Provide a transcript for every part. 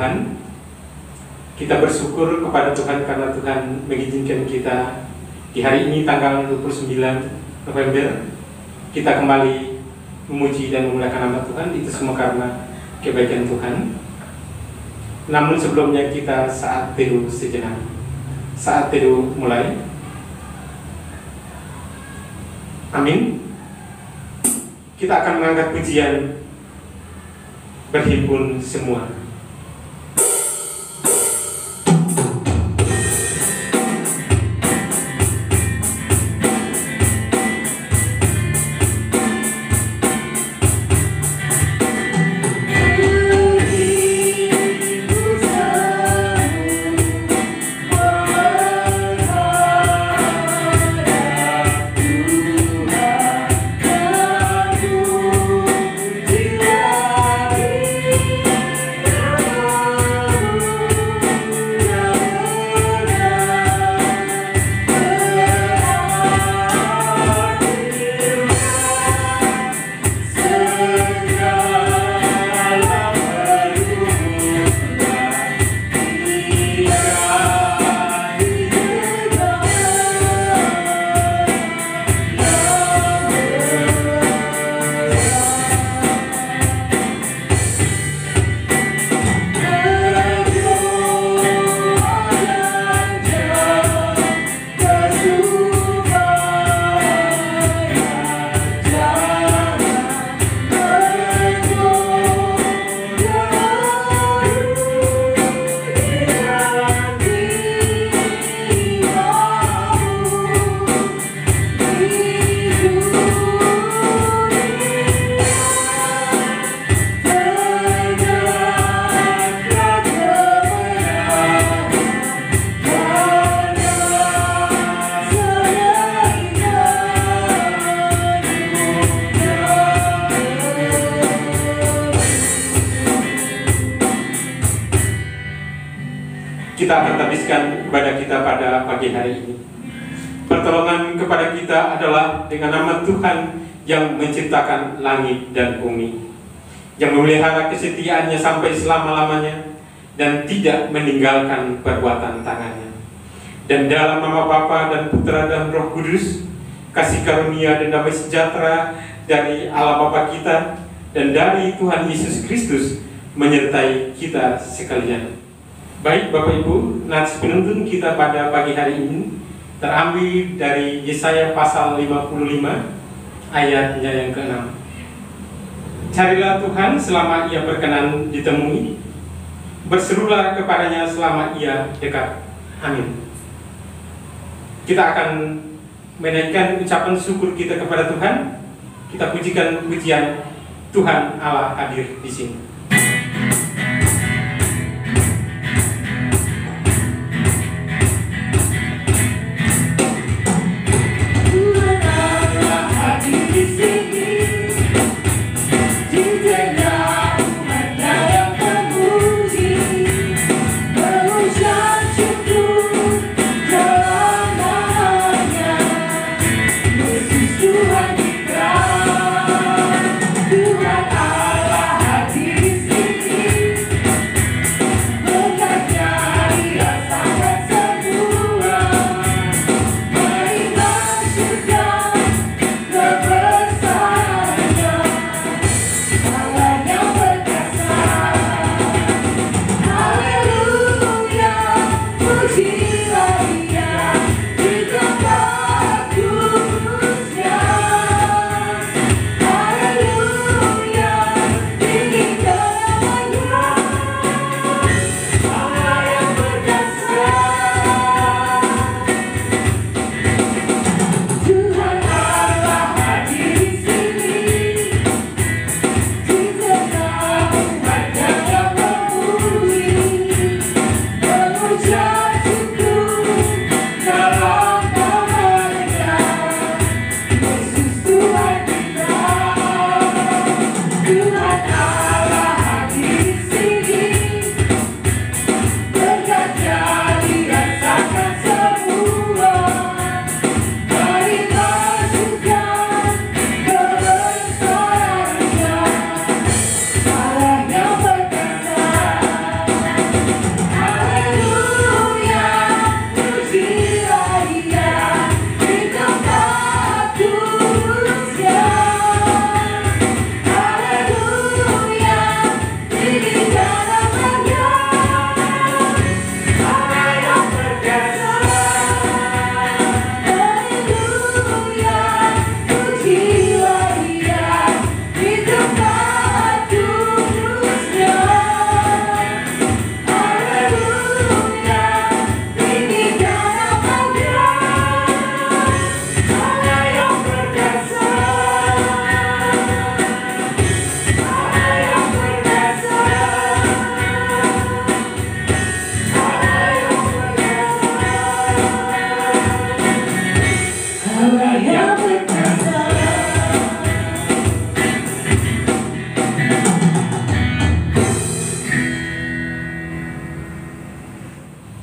Tuhan. Kita bersyukur kepada Tuhan karena Tuhan mengizinkan kita di hari ini tanggal 29 November kita kembali memuji dan memuliakan nama Tuhan. Itu semua karena kebaikan Tuhan. Namun sebelumnya kita saat teduh sejenak. Saat teduh mulai. Amin. Kita akan mengangkat pujian berhimpun semua. Kita akan habiskan ibadah kita pada pagi hari ini. Pertolongan kepada kita adalah dengan nama Tuhan yang menciptakan langit dan bumi, yang memelihara kesetiaannya sampai selama-lamanya dan tidak meninggalkan perbuatan tangannya. Dan dalam nama Bapa dan Putra dan Roh Kudus, kasih karunia dan damai sejahtera dari Allah Bapa kita dan dari Tuhan Yesus Kristus menyertai kita sekalian. Baik Bapak Ibu, nats penuntun kita pada pagi hari ini terambil dari Yesaya pasal 55 ayatnya yang ke-6. Carilah Tuhan selama ia berkenan ditemui, berserulah kepadanya selama ia dekat. Amin. Kita akan menaikkan ucapan syukur kita kepada Tuhan. Kita pujikan pujian Tuhan Allah hadir di sini. Tuhan Allah hadir.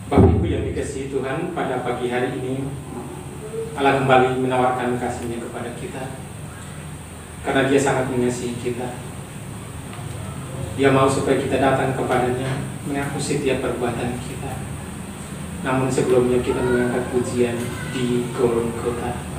Bapak Ibu yang dikasihi Tuhan, pada pagi hari ini Allah kembali menawarkan kasih-Nya kepada kita karena Dia sangat mengasihi kita. Dia mau supaya kita datang kepadanya mengaku setiap perbuatan kita. Namun sebelumnya kita mengangkat pujian di Golgota.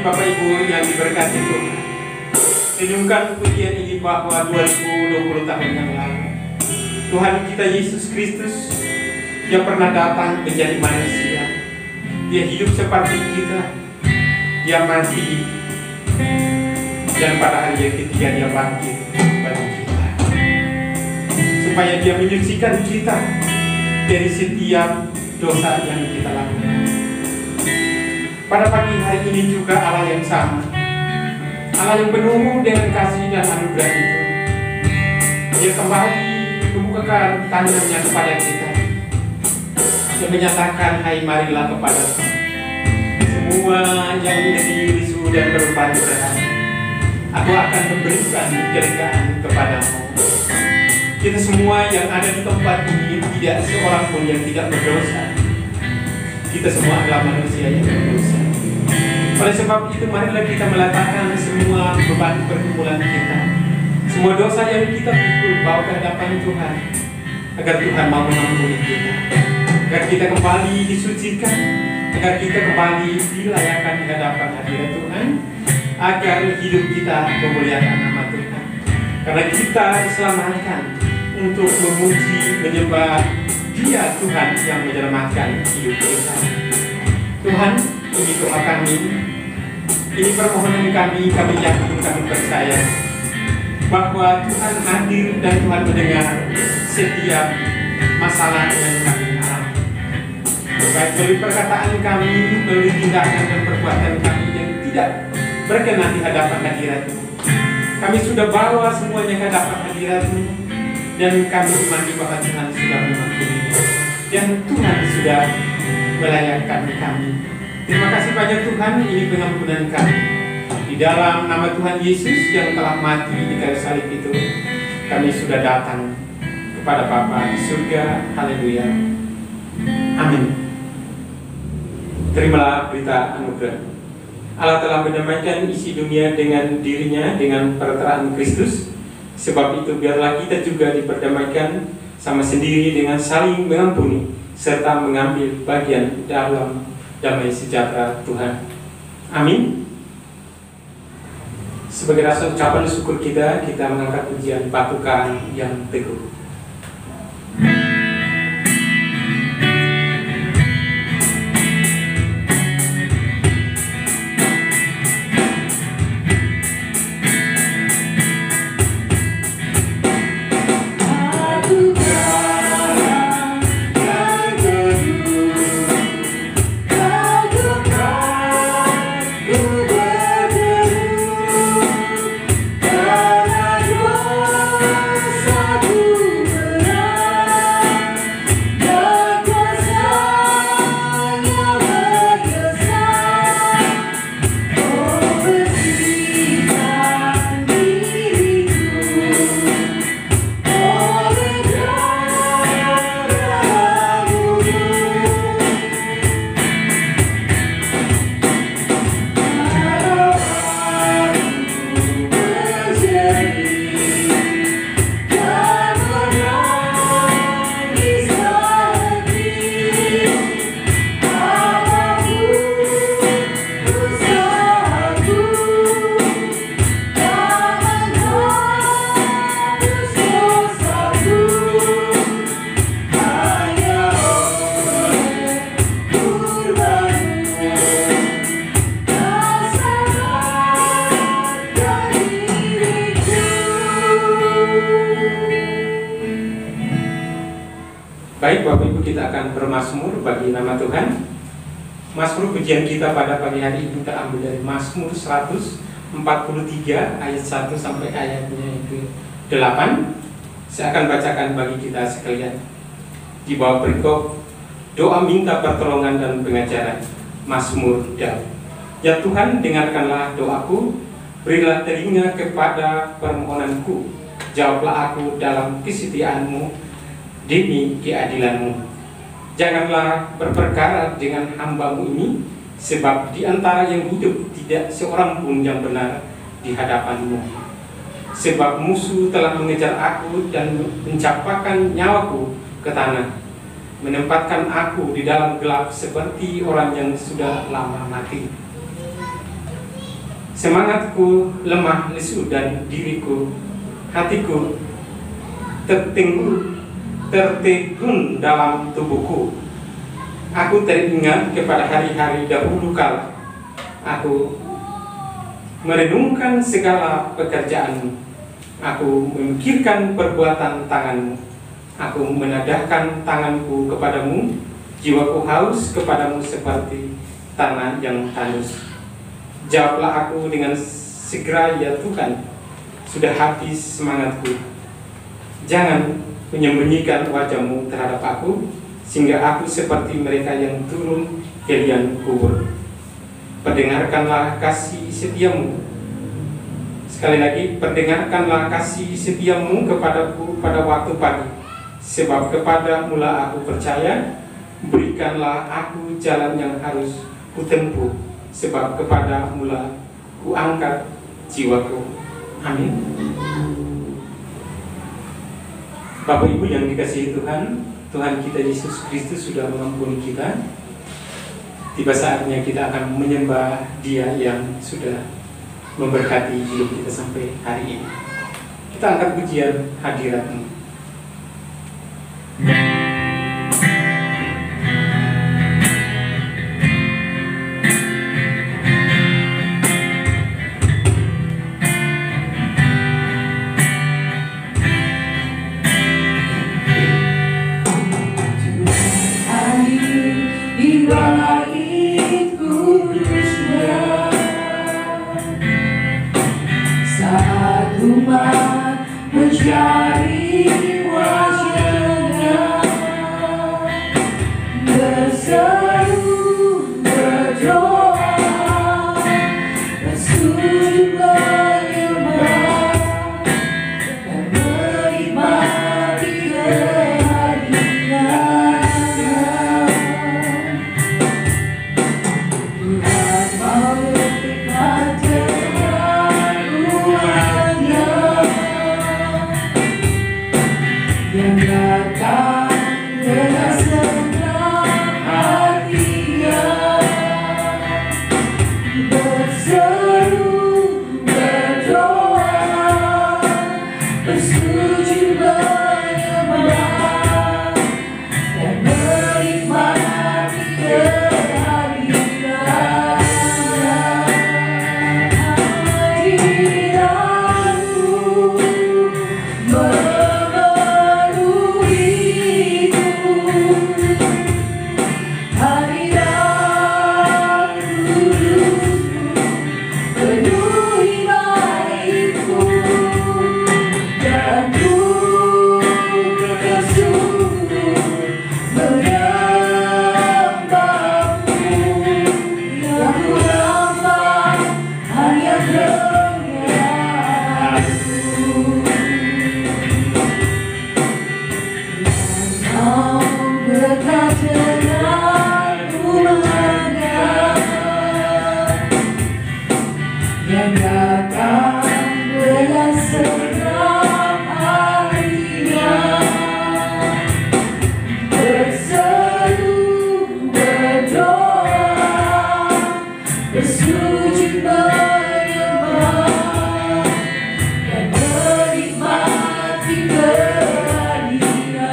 Bapak Ibu yang diberkati Tuhan, renungkan pujian ini bahwa 2020 tahun yang lalu Tuhan kita Yesus Kristus yang pernah datang menjadi manusia, Dia hidup seperti kita, Dia mati, dan pada hari yang ketiga Dia bangkit bagi kita, supaya Dia menyucikan kita dari setiap dosa yang kita lakukan. pada pagi hari ini juga Allah yang sama, Allah yang penuh dengan kasih dan anugerah itu, Dia kembali membukakan tangannya kepada kita. Dia menyatakan, hai marilah kepada semua yang menjadi risu dan berbeban berat, aku akan memberikan kelegaan kepadamu. Kita semua yang ada di tempat ini tidak seorang pun yang tidak berdosa. Kita semua adalah manusia yang berdosa. Oleh sebab itu marilah kita meletakkan semua beban pergumulan kita, semua dosa yang kita pikul bawa ke hadapan Tuhan, agar Tuhan mau mengampuni kita, agar kita kembali disucikan, agar kita kembali dilayakkan di hadapan hadirat Tuhan, agar hidup kita memuliakan nama Tuhan. Karena kita diselamatkan untuk memuji, menyembah Dia Tuhan yang menyelamatkan hidup kita. Tuhan, ini doa kami, ini permohonan kami yakin, kami percaya bahwa Tuhan hadir dan Tuhan mendengar setiap masalah yang kami alami, baik melalui perkataan kami, melalui tindakan dan perbuatan kami yang tidak berkenan di hadapan hadirat-Mu. Kami sudah bawa semuanya ke hadapan hadirat-Mu, dan kami imani bahwa Tuhan sudah mengampuninya, dan Tuhan sudah melayakkan kami. Terima kasih banyak Tuhan, ini pengampunan kami. Di dalam nama Tuhan Yesus yang telah mati di kayu salib itu, kami sudah datang kepada Bapa di surga. Haleluya. Amin. Terimalah berita anugerah. Allah telah mendamaikan isi dunia dengan dirinya, dengan perteraan Kristus. Sebab itu biarlah kita juga diperdamaikan sama sendiri dengan saling mengampuni, serta mengambil bagian dalam damai sejahtera Tuhan. Amin. Sebagai rasa ucapan syukur kita mengangkat pujian batu karang yang teguh. Baik Bapak Ibu, kita akan bermazmur bagi nama Tuhan. Mazmur pujian kita pada pagi hari ini kita ambil dari Mazmur 143 ayat 1 sampai ayatnya itu 8. Saya akan bacakan bagi kita sekalian. Di bawah perikop doa minta pertolongan dan pengajaran, Mazmur Daud. Ya Tuhan, dengarkanlah doaku, berilah telinga kepada permohonanku, jawablah aku dalam kesetiaan-Mu demi keadilan-Mu. Janganlah berperkara dengan hamba-Mu ini, sebab di antara yang hidup tidak seorang pun yang benar di hadapan-Mu. Sebab musuh telah mengejar aku dan mencampakkan nyawaku ke tanah, menempatkan aku di dalam gelap seperti orang yang sudah lama mati. Semangatku lemah lesu dan diriku, hatiku tertegun dalam tubuhku. Aku teringat kepada hari-hari dahulu kala. Aku merenungkan segala pekerjaan-Mu. Aku memikirkan perbuatan tangan-Mu. Aku menadahkan tanganku kepadamu, jiwaku haus kepadamu seperti tanah yang tandus. Jawablah aku dengan segera, ya Tuhan, sudah habis semangatku. Jangan menyembunyikan wajah-Mu terhadap aku, sehingga aku seperti mereka yang turun ke liang kubur. Perdengarkanlah kasih setia-Mu. Sekali lagi, perdengarkanlah kasih setia-Mu kepadaku pada waktu pagi, sebab kepada-Mu lah aku percaya. Berikanlah aku jalan yang harus kutempuh, sebab kepada-Mu lah ku angkat jiwaku. Amin. Bapak Ibu yang dikasihi Tuhan, Tuhan kita Yesus Kristus sudah mengampuni kita. Tiba saatnya kita akan menyembah Dia yang sudah memberkati hidup kita sampai hari ini. Kita angkat pujian hadirat-Mu. Mencari wajahnya, berseru berdoa, bersujud menyembah, dan menikmati kehadirannya. Tuhan mau menikmati yang datang dengan senang hatinya, berseru berdoa, bersujud menyembah, dan menikmati kehadirannya. Yang datang dengan senang hatinya, berseru berdoa, bersujud menyembah, dan menikmati kehadirannya.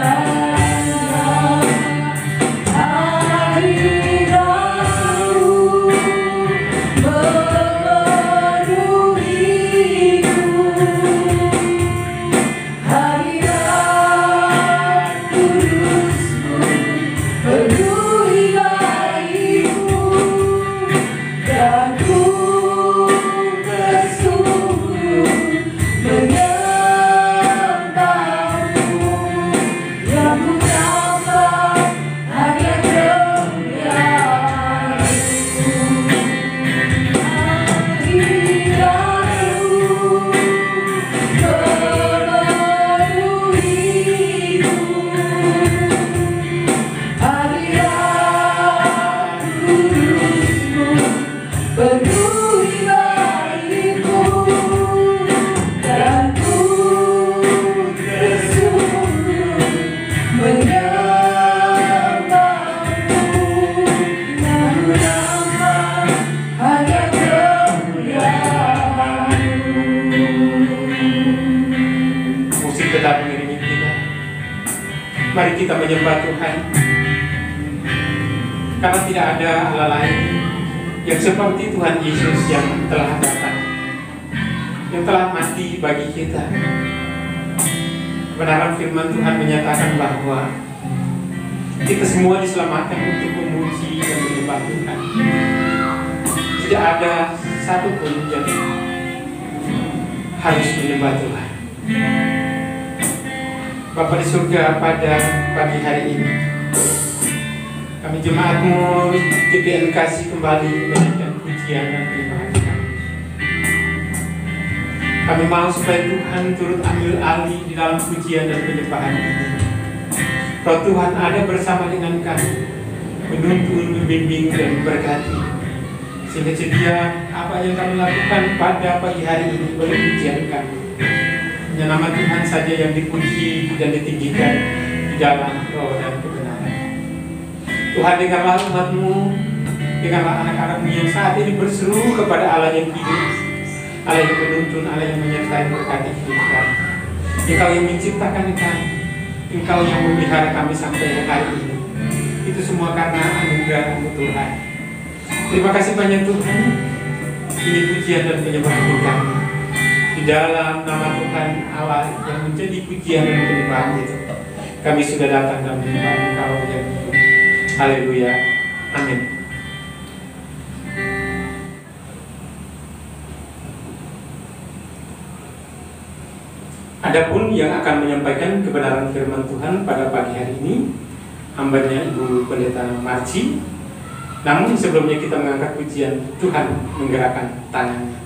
Tetap mengiringi kita. Mari kita menyembah Tuhan, karena tidak ada Allah lain yang seperti Tuhan Yesus yang telah datang, yang telah mati bagi kita. Kebenaran firman Tuhan menyatakan bahwa kita semua diselamatkan untuk memuji dan menyembah Tuhan. tidak ada satupun yang harus menyembah Tuhan. Bapa di surga, pada pagi hari ini kami jemaat-Mu GPN kasih kembali menaikkan pujian dan penyembahan kami. Kami mau supaya Tuhan turut ambil alih di dalam pujian dan penyembahan ini. Roh Tuhan ada bersama dengan kami, menuntun, membimbing dan memberkati, sehingga setiap apa yang kami lakukan pada pagi hari ini boleh pujian kami. Hanya nama Tuhan saja yang dipuji dan ditinggikan di dalam roh dan kebenaran. Tuhan, dengarlah umat-Mu, dengarlah anak-anak-Mu yang saat ini berseru kepada Allah yang hidup, Allah yang menuntun, Allah yang menyertai berkati hidup kami. Engkau yang menciptakan kami, Engkau yang memelihara kami sampai hari ini. Itu semua karena anugerah-Mu Tuhan. Terima kasih banyak Tuhan. Ini pujian dan penyembahan kami. Di dalam nama Tuhan Allah yang menjadi pujian dan penyembahan itu, kami sudah datang dan menyembah Engkau yang hidup. Haleluya. Amin. Adapun yang akan menyampaikan kebenaran firman Tuhan pada pagi hari ini, hambanya Ibu Pendeta Marci. Namun sebelumnya kita mengangkat pujian, Tuhan menggerakkan tangannya.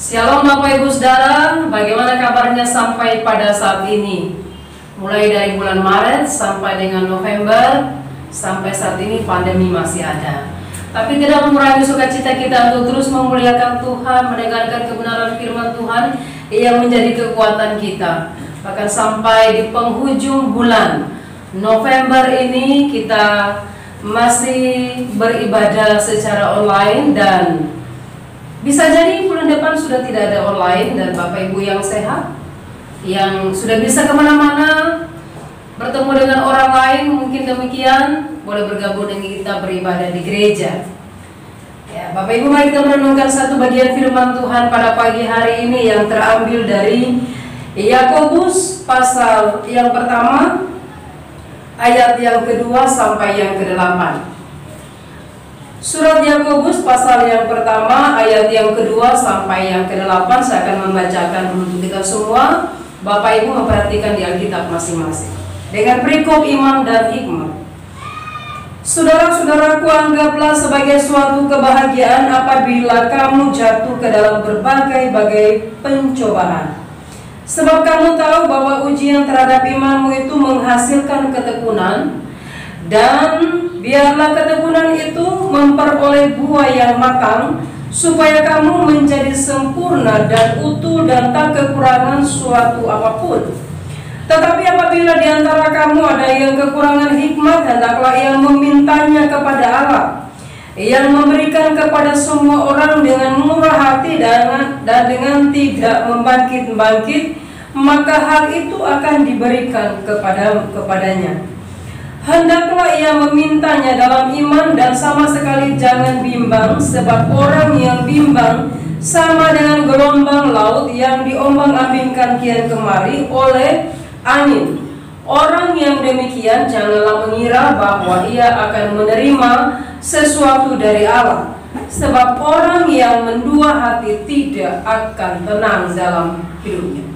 Shalom Bapak Ibu Saudara, bagaimana kabarnya sampai pada saat ini? Mulai dari bulan Maret sampai dengan November, sampai saat ini pandemi masih ada. Tapi tidak mengurangi sukacita kita untuk terus memuliakan Tuhan, mendengarkan kebenaran firman Tuhan yang menjadi kekuatan kita. Bahkan sampai di penghujung bulan November ini kita masih beribadah secara online, dan bisa jadi bulan depan sudah tidak ada online, dan Bapak Ibu yang sehat, yang sudah bisa kemana-mana, bertemu dengan orang lain, mungkin demikian, boleh bergabung dengan kita beribadah di gereja. Ya, Bapak Ibu, mari kita merenungkan satu bagian firman Tuhan pada pagi hari ini yang terambil dari Yakobus pasal yang pertama, ayat yang kedua sampai yang ke-8. Surat Yakobus pasal yang pertama ayat yang kedua sampai yang ke-8 saya akan membacakan untuk kita semua. Bapak Ibu memperhatikan di Alkitab masing-masing dengan perikop iman dan hikmah. Saudara-saudaraku, anggaplah sebagai suatu kebahagiaan apabila kamu jatuh ke dalam berbagai pencobaan. Sebab kamu tahu bahwa ujian terhadap imanmu itu menghasilkan ketekunan, dan biarlah ketekunan itu memperoleh buah yang matang, supaya kamu menjadi sempurna dan utuh dan tak kekurangan suatu apapun. Tetapi apabila di antara kamu ada yang kekurangan hikmat, hendaklah ia memintanya kepada Allah, yang memberikan kepada semua orang dengan murah hati dan dengan tidak membangkit-bangkit, maka hal itu akan diberikan kepadanya. Hendaklah ia memintanya dalam iman dan sama sekali jangan bimbang, sebab orang yang bimbang sama dengan gelombang laut yang diombang-ambingkan kian kemari oleh angin. Orang yang demikian janganlah mengira bahwa ia akan menerima sesuatu dari Allah, sebab orang yang mendua hati tidak akan tenang dalam hidupnya.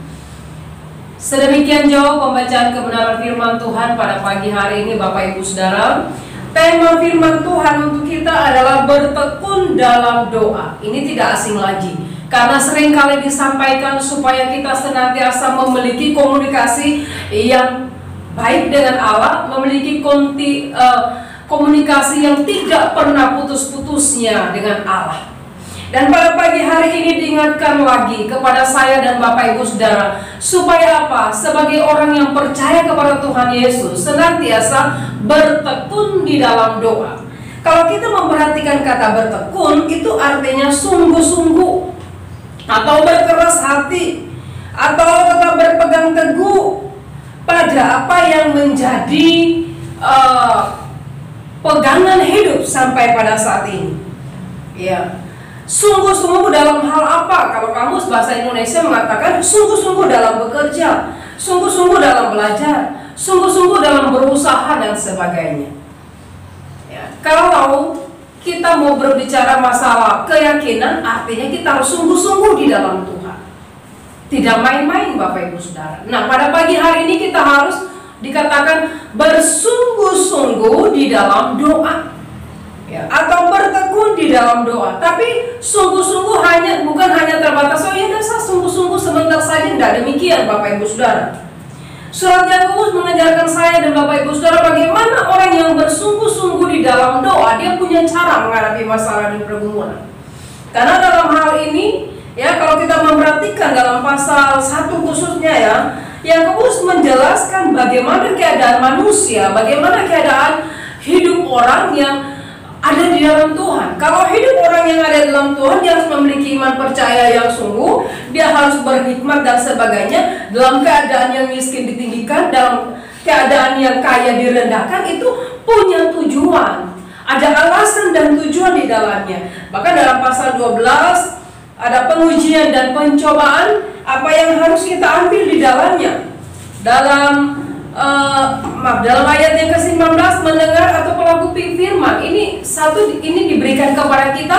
Sedemikian jauh pembacaan kebenaran firman Tuhan pada pagi hari ini Bapak Ibu Saudara. Tema firman Tuhan untuk kita adalah bertekun dalam doa. Ini tidak asing lagi, karena seringkali disampaikan supaya kita senantiasa memiliki komunikasi yang baik dengan Allah, memiliki komunikasi yang tidak pernah putus-putusnya dengan Allah. Dan pada pagi hari ini diingatkan lagi kepada saya dan Bapak Ibu Saudara, supaya apa? Sebagai orang yang percaya kepada Tuhan Yesus, senantiasa bertekun di dalam doa. Kalau kita memperhatikan kata bertekun, itu artinya sungguh-sungguh, atau berkeras hati, atau tetap berpegang teguh pada apa yang menjadi pegangan hidup sampai pada saat ini. Ya. Sungguh-sungguh dalam hal apa? Kalau kamus bahasa Indonesia mengatakan sungguh-sungguh dalam bekerja, sungguh-sungguh dalam belajar, sungguh-sungguh dalam berusaha dan sebagainya. Ya, kalau kita mau berbicara masalah keyakinan, artinya kita harus sungguh-sungguh di dalam Tuhan. Tidak main-main Bapak Ibu Saudara. Nah, pada pagi hari ini kita harus dikatakan bersungguh-sungguh di dalam doa. Ya, atau bertekun di dalam doa. Tapi sungguh-sungguh bukan hanya terbatas, oh ya saya sungguh-sungguh sebentar saja. Tidak demikian Bapak Ibu Saudara. Surat Yakobus mengajarkan saya dan Bapak Ibu Saudara bagaimana orang yang bersungguh-sungguh di dalam doa, dia punya cara menghadapi masalah dan pergumulan. Karena dalam hal ini, ya, kalau kita memperhatikan dalam pasal 1 khususnya, ya, Yakobus menjelaskan bagaimana keadaan manusia, bagaimana keadaan hidup orang yang ada di dalam Tuhan. Kalau hidup orang yang ada dalam Tuhan, dia harus memiliki iman percaya yang sungguh, dia harus berhikmat dan sebagainya. Dalam keadaan yang miskin ditinggikan, dalam keadaan yang kaya direndahkan, itu punya tujuan. Ada alasan dan tujuan di dalamnya. Bahkan dalam pasal 12 ada pengujian dan pencobaan, apa yang harus kita ambil di dalamnya. Dalam ayat yang ke-19, mendengar atau melakukan firman, ini diberikan kepada kita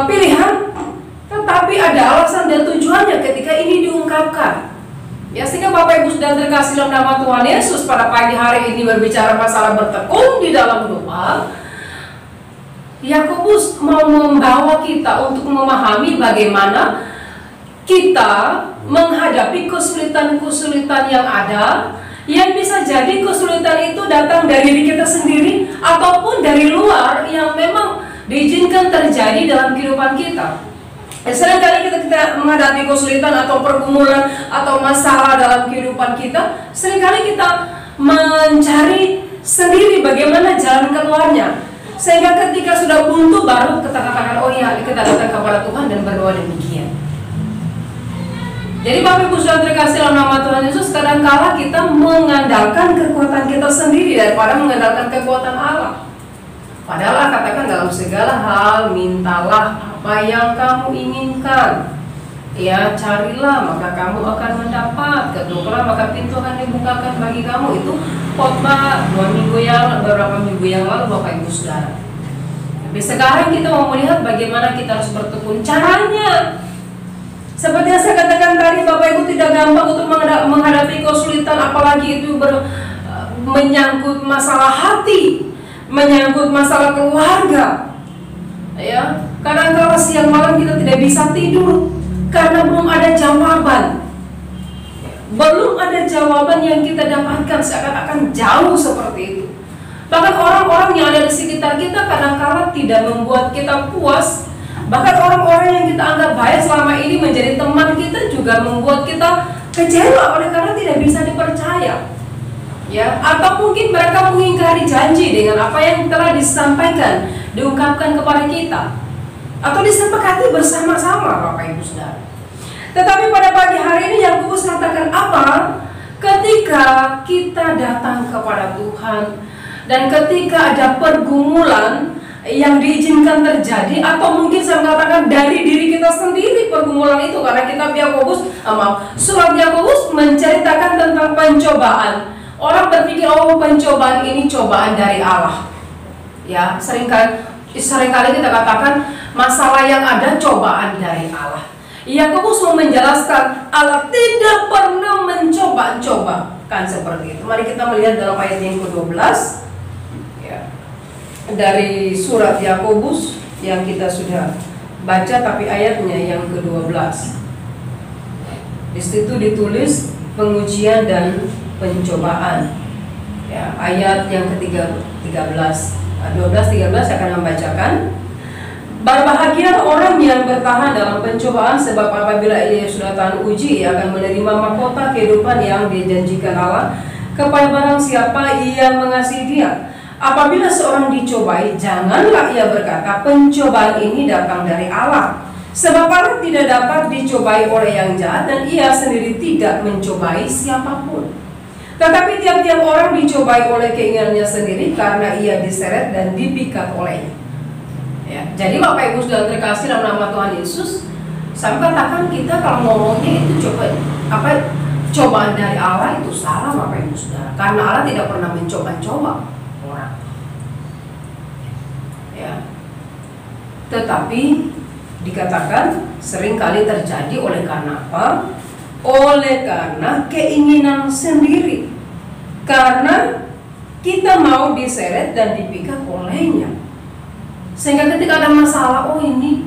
pilihan, tetapi ada alasan dan tujuannya ketika ini diungkapkan. Ya, sehingga Bapak Ibu sudah terkasih dalam nama Tuhan Yesus, pada pagi hari ini berbicara masalah bertekun di dalam doa. Yakobus mau membawa kita untuk memahami bagaimana kita menghadapi kesulitan-kesulitan yang ada, yang bisa jadi kesulitan itu datang dari diri kita sendiri ataupun dari luar yang memang diizinkan terjadi dalam kehidupan kita. Seringkali kita menghadapi kesulitan atau pergumulan atau masalah dalam kehidupan kita, seringkali kita mencari sendiri bagaimana jalan keluarnya. Sehingga ketika sudah buntu baru kita katakan, oh iya, kita datang kepada Tuhan dan berdoa demikian. Jadi Bapak Ibu Saudara terkasih dalam nama Tuhan Yesus, kadangkala kita mengandalkan kekuatan kita sendiri daripada mengandalkan kekuatan Allah. Padahal katakan dalam segala hal mintalah apa yang kamu inginkan. Ya, carilah maka kamu akan mendapat, ketuklah maka pintu akan dibukakan bagi kamu. Itu khotbah beberapa minggu yang lalu Bapak Ibu Saudara. Tapi sekarang kita mau melihat bagaimana kita harus bertekun. Caranya seperti yang saya katakan tadi, Bapak Ibu, tidak gampang untuk menghadapi kesulitan, apalagi itu menyangkut masalah hati, menyangkut masalah keluarga. Ya, kadang-kadang siang malam kita tidak bisa tidur karena belum ada jawaban. Belum ada jawaban yang kita dapatkan, seakan-akan jauh seperti itu. Bahkan orang-orang yang ada di sekitar kita kadang-kadang tidak membuat kita puas. Bahkan orang-orang yang kita anggap baik selama ini menjadi teman kita juga membuat kita kecewa oleh karena tidak bisa dipercaya. Ya, atau mungkin mereka mengingkari janji dengan apa yang telah disampaikan, diungkapkan kepada kita, atau disepakati bersama-sama Bapak Ibu Saudara. Tetapi pada pagi hari ini Yakobus katakan apa? Ketika kita datang kepada Tuhan dan ketika ada pergumulan yang diizinkan terjadi, atau mungkin saya mengatakan dari diri kita sendiri pergumulan itu, karena kitab Yakobus, surat Yakobus menceritakan tentang pencobaan. Orang berpikir, oh pencobaan ini cobaan dari Allah. Ya, seringkali kita katakan masalah yang ada cobaan dari Allah. Yakobus mau menjelaskan Allah tidak pernah mencoba-coba, kan seperti itu. Mari kita melihat dalam ayat yang ke-12 ya, dari surat Yakobus yang kita sudah baca, tapi ayatnya yang ke-12. Di situ ditulis pengujian dan pencobaan. Ya, ayat yang ke-13, 12-13 saya akan membacakan. Berbahagia orang yang bertahan dalam pencobaan, sebab apabila ia sudah tahan uji, ia akan menerima mahkota kehidupan yang dijanjikan Allah kepada barang siapa ia mengasihi Dia. Apabila seorang dicobai, janganlah ia berkata, pencobaan ini datang dari Allah. Sebab Allah tidak dapat dicobai oleh yang jahat, dan ia sendiri tidak mencobai siapapun. Tetapi tiap-tiap orang dicobai oleh keinginannya sendiri, karena ia diseret dan dipikat olehnya. Ya, jadi Bapak Ibu Saudara terkasih dalam nama Tuhan Yesus, saya katakan kita kalau ngomongnya itu cobaan dari Allah itu salah Bapak Ibu Saudara, karena Allah tidak pernah mencoba-coba orang. Ya. Tetapi dikatakan seringkali terjadi oleh karena apa? Oleh karena keinginan sendiri, karena kita mau diseret dan dipikat olehnya. Sehingga ketika ada masalah, oh ini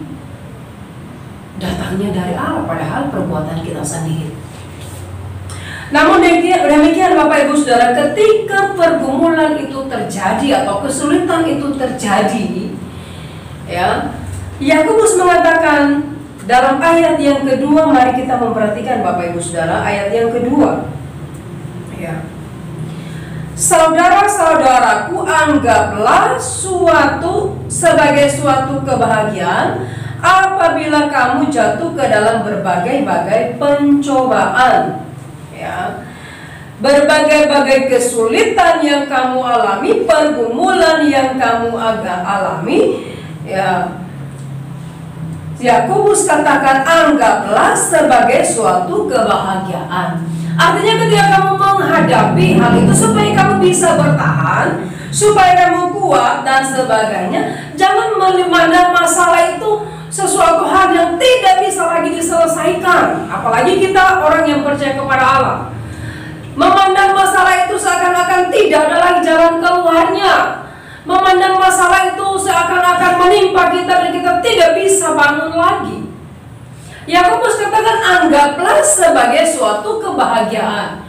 datangnya dari Allah, padahal perbuatan kita sendiri. Namun demikian Bapak Ibu Saudara, ketika pergumulan itu terjadi atau kesulitan itu terjadi, ya, Yakobus mengatakan dalam ayat yang kedua, mari kita memperhatikan Bapak Ibu Saudara, ayat yang kedua. Ya. Saudara-saudaraku, anggaplah sebagai suatu kebahagiaan apabila kamu jatuh ke dalam berbagai-bagai pencobaan. Ya. Berbagai-bagai kesulitan yang kamu alami, pergumulan yang kamu alami, ya. Yakobus katakan anggaplah sebagai suatu kebahagiaan. Artinya ketika kamu menghadapi hal itu, supaya kamu bisa bertahan, supaya kamu kuat dan sebagainya, jangan memandang masalah itu sesuatu hal yang tidak bisa lagi diselesaikan. Apalagi kita orang yang percaya kepada Allah, memandang masalah itu seakan-akan tidak ada lagi jalan keluarnya, memandang masalah itu seakan-akan menimpa kita dan kita tidak bisa bangun lagi. Yakobus katakan anggaplah sebagai suatu kebahagiaan,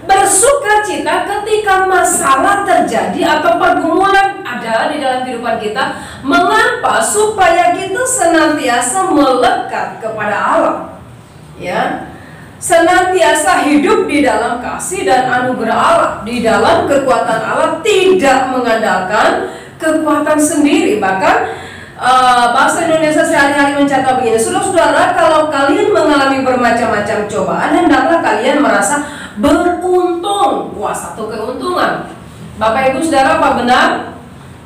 bersukacita ketika masalah terjadi atau pergumulan ada di dalam kehidupan kita. Mengapa? Supaya kita senantiasa melekat kepada Allah, ya, senantiasa hidup di dalam kasih dan anugerah Allah, di dalam kekuatan Allah, tidak mengandalkan kekuatan sendiri. Bahkan bahasa Indonesia sehari-hari mencatat begini, saudara-saudara, kalau kalian mengalami bermacam-macam cobaan, hendaklah kalian merasa beruntung. Wah, satu keuntungan. Bapak Ibu Saudara, apa benar?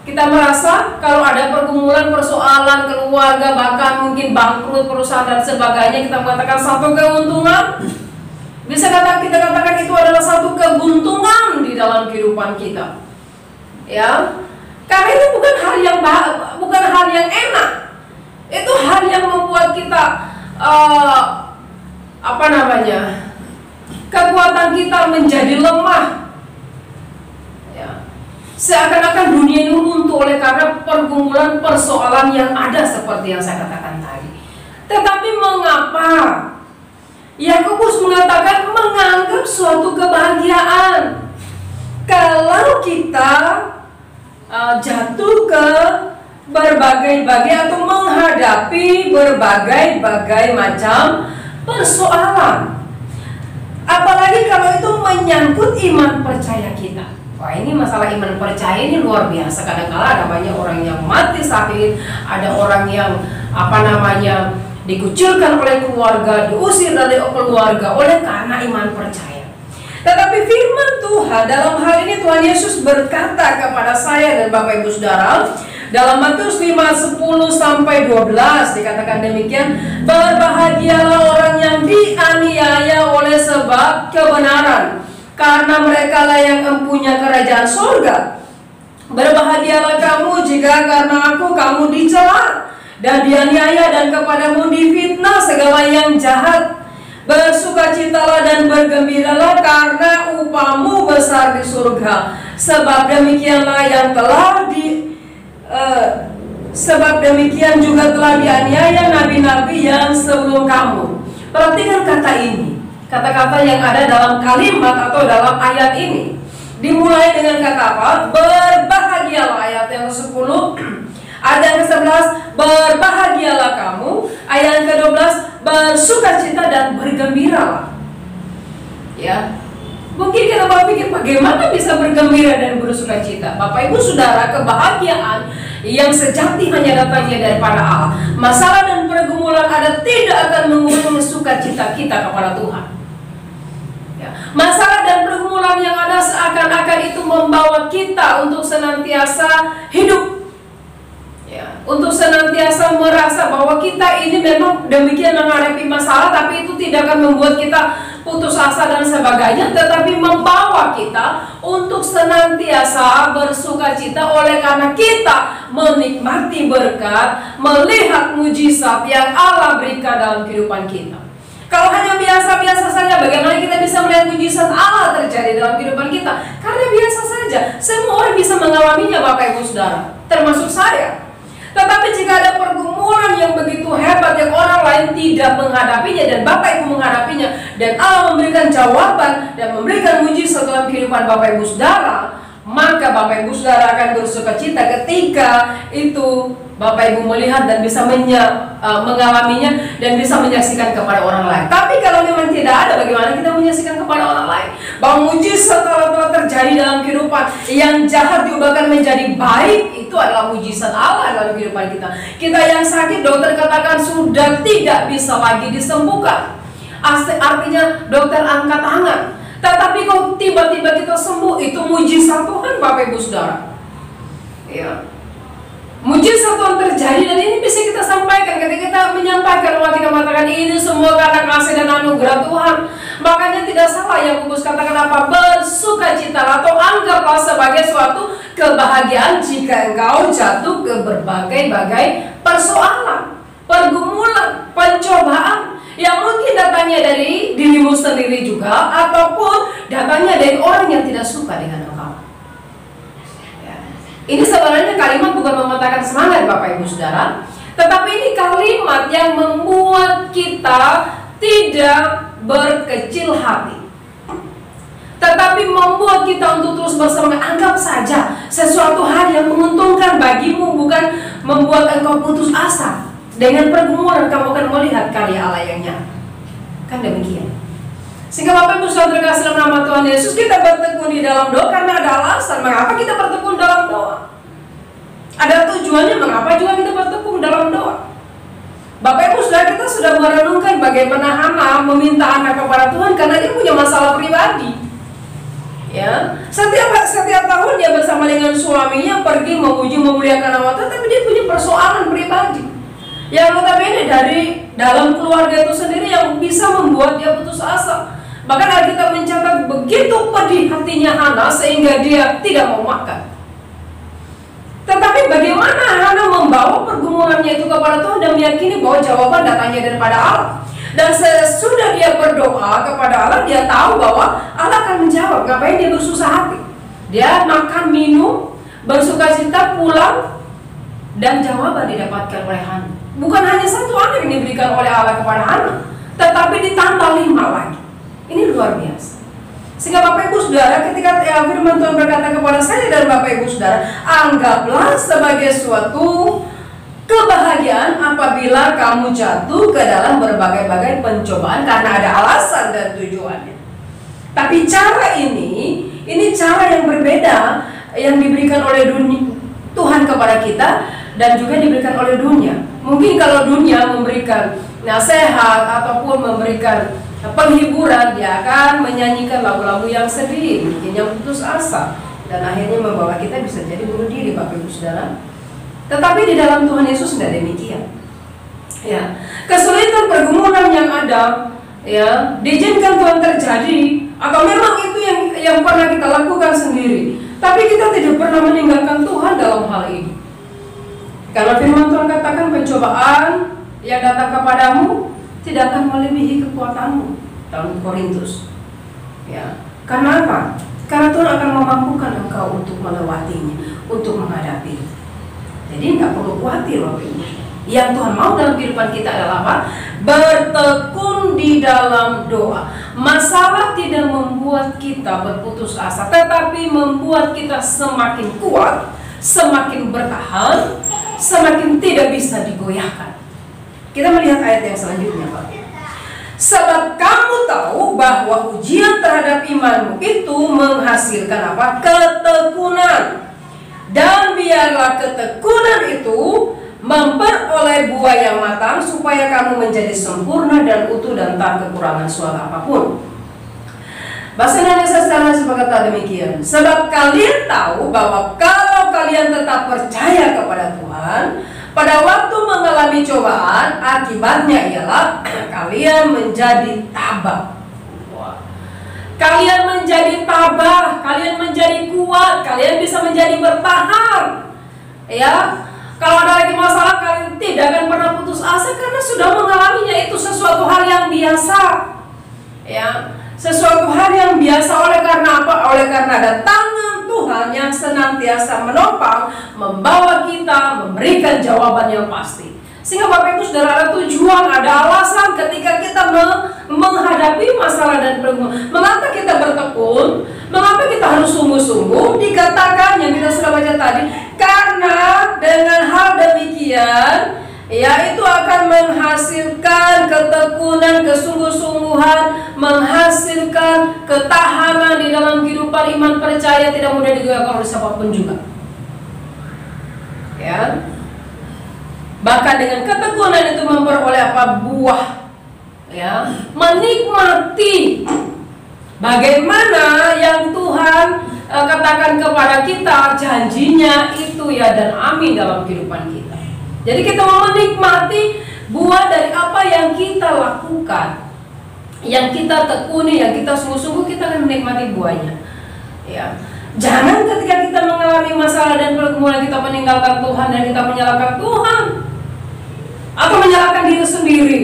Kita merasa kalau ada pergumulan, persoalan keluarga, bahkan mungkin bangkrut perusahaan dan sebagainya, kita mengatakan satu keuntungan. Bisa kita katakan itu adalah satu keberuntungan di dalam kehidupan kita, ya. Karena itu bukan hal yang enak. Itu hal yang membuat kita kekuatan kita menjadi lemah. Ya. Seakan-akan dunia ini runtuh oleh karena pergumulan persoalan yang ada seperti yang saya katakan tadi. Tetapi mengapa Yakobus mengatakan menganggap suatu kebahagiaan kalau kita jatuh ke berbagai-bagai atau menghadapi berbagai-bagai macam persoalan, apalagi kalau itu menyangkut iman percaya kita. Wah, ini masalah iman percaya ini luar biasa. Kadang-kala ada banyak orang yang mati sakit, ada orang yang dikucilkan oleh keluarga, diusir dari keluarga oleh karena iman percaya. Tetapi firman Tuhan dalam hal ini, Tuhan Yesus berkata kepada saya dan Bapak Ibu Saudara dalam Matius 5:10-12 dikatakan demikian, berbahagialah orang yang dianiaya oleh sebab kebenaran, karena mereka lah yang mempunyai kerajaan surga. Berbahagialah kamu jika karena aku kamu dicela dan dianiaya dan kepadamu difitnah segala yang jahat. Bersukacitalah dan bergembiralah karena upahmu besar di surga. Sebab demikianlah yang sebab demikian juga telah dianiaya nabi-nabi yang sebelum kamu. Perhatikan kata ini, kata-kata yang ada dalam kalimat atau dalam ayat ini. Dimulai dengan kata apa? Berbahagialah, ayat yang ke-10. Ayat yang ke-11, berbahagialah kamu. Ayat yang ke-12, bersukacita dan bergembiralah. Ya, mungkin kita berpikir bagaimana bisa bergembira dan bersukacita. Bapak Ibu Saudara, kebahagiaan yang sejati hanya datangnya daripada Allah. Masalah dan pergumulan ada tidak akan mengurangi sukacita kita kepada Tuhan. Ya, masalah dan pergumulan yang ada seakan-akan itu membawa kita untuk senantiasa hidup. Ya, untuk senantiasa merasa bahwa kita ini memang demikian menghadapi masalah, tapi itu tidak akan membuat kita putus asa dan sebagainya, tetapi membawa kita untuk senantiasa bersukacita oleh karena kita menikmati berkat, melihat mujizat yang Allah berikan dalam kehidupan kita. Kalau hanya biasa-biasa saja, bagaimana kita bisa melihat mujizat Allah terjadi dalam kehidupan kita? Karena biasa saja, semua orang bisa mengalaminya, Bapak Ibu Saudara, termasuk saya. Tetapi jika ada pergumulan yang begitu hebat yang orang lain tidak menghadapinya dan Bapak Ibu menghadapinya, dan Allah memberikan jawaban dan memberikan mujizat dalam kehidupan Bapak Ibu Saudara, maka Bapak Ibu Saudara akan bersukacita ketika itu Bapak Ibu melihat dan bisa mengalaminya dan bisa menyaksikan kepada orang lain. Tapi kalau memang tidak ada, bagaimana kita menyaksikan kepada orang lain bahwa mujizat Allah telah terjadi dalam kehidupan, yang jahat diubahkan menjadi baik, itu adalah mujizat Allah dalam kehidupan kita. Kita yang sakit, dokter katakan sudah tidak bisa lagi disembuhkan, artinya dokter angkat tangan. Tetapi kalau tiba-tiba kita sembuh, itu mujizat Tuhan, Bapak Ibu Saudara. Ya, mujizat Tuhan terjadi, dan ini bisa kita sampaikan ketika kita menyampaikan, bahwa kita mengatakan ini semua karena kasih dan anugerah Tuhan. Makanya tidak salah yang Yakobus katakan apa? Bersukacita atau anggaplah sebagai suatu kebahagiaan jika engkau jatuh ke berbagai-bagai persoalan, pergumulan, pencobaan yang mungkin datangnya dari dirimu sendiri juga, ataupun datangnya dari orang yang tidak suka dengan engkau. Ya. Ini sebenarnya kalimat bukan mematahkan semangat Bapak Ibu Saudara, Tetapi ini kalimat yang membuat kita tidak berkecil hati, tetapi membuat kita untuk terus bersemangat. Anggap saja sesuatu hal yang menguntungkan bagimu, bukan membuat engkau putus asa. Dengan pergumulan kamu akan melihat karya Allah yang nyata. Kan demikian. Sehingga Bapak Ibu Saudara terkasih dalam nama Tuhan Yesus, kita bertekun di dalam doa karena ada alasan mengapa kita bertekun dalam doa. Ada tujuannya mengapa juga kita bertekun dalam doa. Bapak Ibu Saudara, kita sudah merenungkan bagaimana Hana meminta anak kepada Tuhan karena dia punya masalah pribadi. Ya, setiap tahun dia bersama dengan suaminya pergi memuji memuliakan nama Tuhan, tapi dia punya persoalan pribadi yang notabene dari dalam keluarga itu sendiri yang bisa membuat dia putus asa. Bahkan Alkitab mencatat begitu pedih hatinya Hana sehingga dia tidak mau makan. Tetapi bagaimana Hana membawa pergumulannya itu kepada Tuhan dan meyakini bahwa jawaban datangnya daripada Allah. Dan sesudah dia berdoa kepada Allah, dia tahu bahwa Allah akan menjawab. Ngapain dia bersusah hati? Dia makan, minum, bersukacita, pulang, dan jawaban didapatkan oleh Hana. Bukan hanya satu anak yang diberikan oleh Allah kepada Hana, tetapi ditambah 5 lagi. Ini luar biasa. Sehingga Bapak Ibu Saudara, ketika firman Tuhan berkata kepada saya dan Bapak Ibu Saudara, anggaplah sebagai suatu kebahagiaan apabila kamu jatuh ke dalam berbagai-bagai pencobaan karena ada alasan dan tujuannya. Tapi cara ini cara yang berbeda yang diberikan oleh Tuhan kepada kita dan juga diberikan oleh dunia. Mungkin kalau dunia memberikan nasihat ataupun memberikan penghiburan, dia akan menyanyikan lagu-lagu yang sedih, bikin yang putus asa, dan akhirnya membawa kita bisa jadi bunuh diri, Bapak Ibu Saudara. Tetapi di dalam Tuhan Yesus tidak demikian. Ya, kesulitan pergumulan yang ada, ya, diizinkan Tuhan terjadi, atau memang itu yang pernah kita lakukan sendiri. Tapi kita tidak pernah meninggalkan Tuhan dalam hal ini. Karena firman Tuhan katakan pencobaan yang datang kepadamu tidak akan melebihi kekuatanmu, dalam Korintus. Ya, karena apa? Karena Tuhan akan memampukan engkau untuk melewatinya, untuk menghadapinya. Jadi nggak perlu khawatir, Bapak Ibu. Yang Tuhan mau dalam kehidupan kita adalah apa? Bertekun di dalam doa. Masalah tidak membuat kita berputus asa, tetapi membuat kita semakin kuat, semakin bertahan, semakin tidak bisa digoyahkan. Kita melihat ayat yang selanjutnya, Pak. Sebab kamu tahu bahwa ujian terhadap imanmu itu menghasilkan apa? Ketekunan. Dan biarlah ketekunan itu memperoleh buah yang matang supaya kamu menjadi sempurna dan utuh dan tak kekurangan suatu apapun. Bahasa Indonesia secara berkata demikian. Sebab kalian tahu bahwa kalau kalian tetap percaya kepada Tuhan, pada waktu mengalami cobaan, akibatnya ialah kalian menjadi tabah. Kalian menjadi tabah, kalian menjadi kuat, kalian bisa menjadi bertahan. Ya, kalau ada lagi masalah, kalian tidak akan pernah putus asa karena sudah mengalaminya. Itu sesuatu hal yang biasa. Ya, sesuatu hal yang biasa. Oleh karena apa? Oleh karena ada tangan Tuhan yang senantiasa menopang, membawa kita, memberikan jawaban yang pasti. Sehingga Bapak Ibu Saudara, ada tujuan, ada alasan ketika kita menghadapi masalah dan pergumulan. Mengapa kita bertekun? Mengapa kita harus sungguh-sungguh? Dikatakan yang kita sudah baca tadi, karena dengan hal demikian, ya, itu akan menghasilkan ketekunan, kesungguh-sungguhan, menghasilkan ketahanan di dalam kehidupan iman percaya, tidak mudah digoyahkan oleh siapapun juga. Ya. Bahkan dengan ketekunan itu memperoleh apa? Buah. Ya, menikmati bagaimana yang Tuhan katakan kepada kita, janjinya itu ya dan amin dalam kehidupan kita. Jadi kita mau menikmati buah dari apa yang kita lakukan, yang kita tekuni, yang kita sungguh-sungguh, kita akan menikmati buahnya. Ya. Jangan ketika kita mengalami masalah dan pergumulan kita meninggalkan Tuhan dan kita menyalahkan Tuhan atau menyalahkan diri sendiri.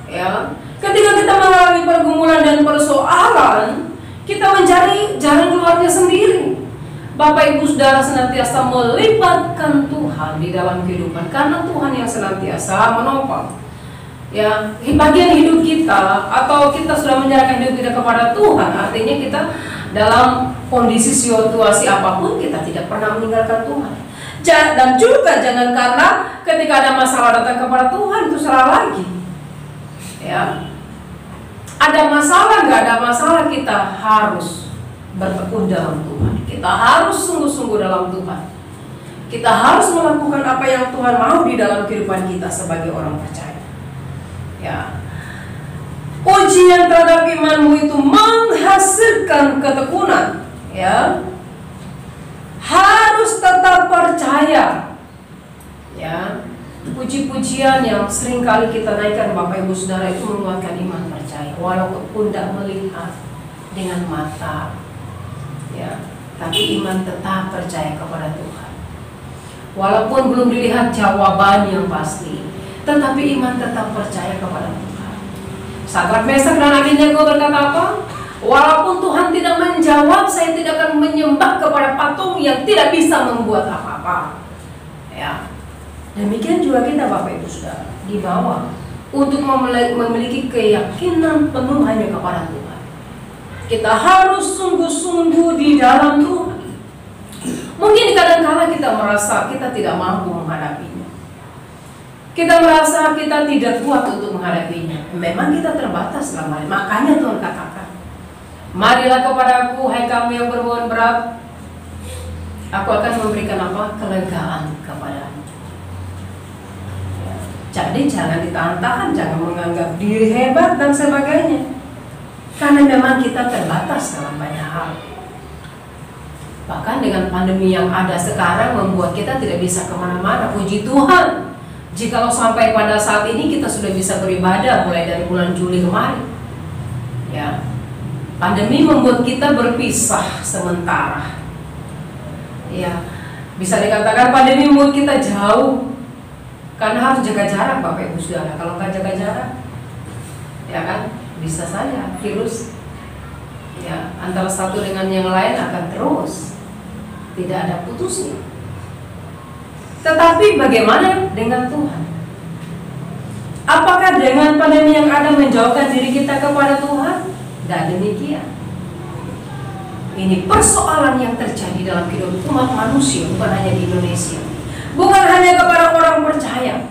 Ya, ketika kita mengalami pergumulan dan persoalan, kita mencari jalan keluarnya sendiri. Bapak Ibu Saudara senantiasa melibatkan Tuhan di dalam kehidupan, karena Tuhan yang senantiasa menopang. Ya, bagian hidup kita atau kita sudah menyerahkan hidup kita kepada Tuhan, artinya kita dalam kondisi situasi apapun kita tidak pernah meninggalkan Tuhan. Dan juga jangan karena ketika ada masalah datang kepada Tuhan itu salah lagi. Ya, ada masalah nggak ada masalah, kita harus bertekun dalam Tuhan. Kita harus sungguh-sungguh dalam Tuhan. Kita harus melakukan apa yang Tuhan mau di dalam kehidupan kita sebagai orang percaya. Ya. Ujian terhadap imanmu itu menghasilkan ketekunan. Ya. Harus tetap percaya. Ya. Puji-pujian yang sering kali kita naikkan Bapak Ibu Saudara itu menguatkan iman percaya, walaupun tidak melihat dengan mata. Ya. Tapi iman tetap percaya kepada Tuhan. Walaupun belum dilihat jawaban yang pasti, tetapi iman tetap percaya kepada Tuhan. Sadrak, Mesak dan Abednego berkata apa? Walaupun Tuhan tidak menjawab, saya tidak akan menyembah kepada patung yang tidak bisa membuat apa-apa. Ya, demikian juga kita Bapak Ibu Saudara dibawa untuk memiliki keyakinan penuh hanya kepada Tuhan. Kita harus sungguh-sungguh di dalam Tuhan. Mungkin kadang-kadang kita merasa kita tidak mampu menghadapinya. Kita merasa kita tidak kuat untuk menghadapinya. Memang kita terbatas selama ini. Makanya Tuhan katakan, marilah kepadaku, hai kamu yang berbobot berat, aku akan memberikan apa? Kelegaan kepadamu. Ya. Jadi jangan ditahan-tahan, jangan menganggap diri hebat dan sebagainya. Karena memang kita terbatas dalam banyak hal. Bahkan dengan pandemi yang ada sekarang membuat kita tidak bisa kemana-mana. Puji Tuhan, jikalau sampai pada saat ini kita sudah bisa beribadah mulai dari bulan Juli kemarin. Ya, pandemi membuat kita berpisah sementara. Ya, bisa dikatakan pandemi membuat kita jauh, karena harus jaga jarak Bapak Ibu Saudara. Kalau nggak jaga jarak, ya kan, bisa saja virus ya antara satu dengan yang lain akan terus, tidak ada putusnya. Tetapi bagaimana dengan Tuhan? Apakah dengan pandemi yang ada menjauhkan diri kita kepada Tuhan? Tidak demikian. Ini persoalan yang terjadi dalam kehidupan umat manusia, bukan hanya di Indonesia, bukan hanya kepada orang percaya.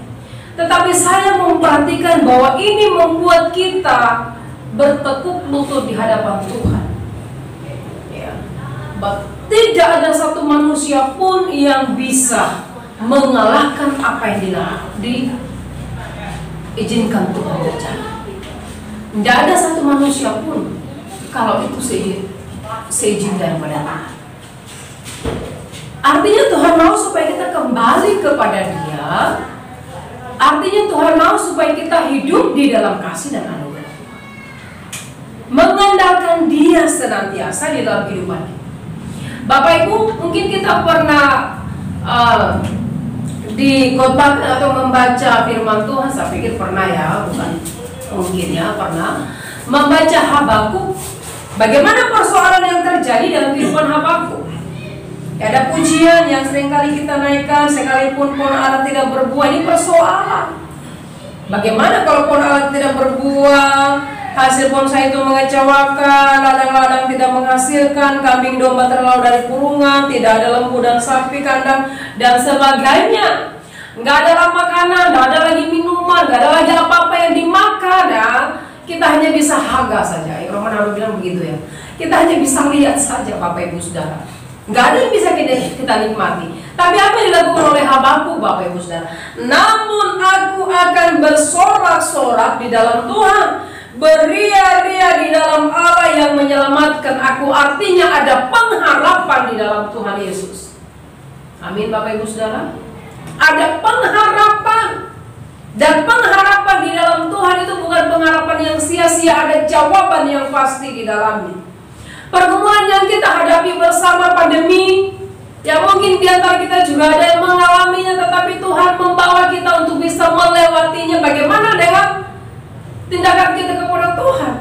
Tetapi saya memperhatikan bahwa ini membuat kita bertekuk lutut di hadapan Tuhan. Ya. Tidak ada satu manusia pun yang bisa mengalahkan apa yang diizinkan Tuhan terjadi. Tidak ada satu manusia pun kalau itu seizin daripada Tuhan. Artinya Tuhan mau supaya kita kembali kepada Dia. Artinya Tuhan mau supaya kita hidup di dalam kasih dan anugerah Tuhan, mengandalkan Dia senantiasa di dalam kehidupan kita. Bapak Ibu, mungkin kita pernah dikhotbahkan atau membaca firman Tuhan. Saya pikir pernah ya, bukan mungkin ya, pernah membaca Habakuk. Bagaimana persoalan yang terjadi dalam kehidupan Habakuk? Ada pujian yang seringkali kita naikkan, sekalipun pohon ara tidak berbuah. Ini persoalan. Bagaimana kalau pohon ara tidak berbuah, hasil bonsai itu mengecewakan, ladang-ladang tidak menghasilkan, kambing domba terlalu dari kurungan, tidak ada lembu dan sapi kandang, dan sebagainya. Nggak ada makanan, nggak ada lagi minuman, nggak ada lagi apa-apa yang dimakan. Ya. Kita hanya bisa haga saja. Roman Abu bilang begitu ya. Kita hanya bisa lihat saja Bapak Ibu Saudara. Nggak ada yang bisa kita nikmati. Tapi apa yang dilakukan oleh Habakuk Bapak Ibu Saudara? Namun aku akan bersorak-sorak di dalam Tuhan, beria-ria di dalam Allah yang menyelamatkan aku. Artinya ada pengharapan di dalam Tuhan Yesus. Amin Bapak Ibu Saudara. Ada pengharapan. Dan pengharapan di dalam Tuhan itu bukan pengharapan yang sia-sia, ada jawaban yang pasti di dalamnya. Pergumulan yang kita hadapi bersama pandemi, ya mungkin di antara kita juga ada yang mengalaminya, tetapi Tuhan membawa kita untuk bisa melewatinya. Bagaimana dengan tindakan kita kepada Tuhan?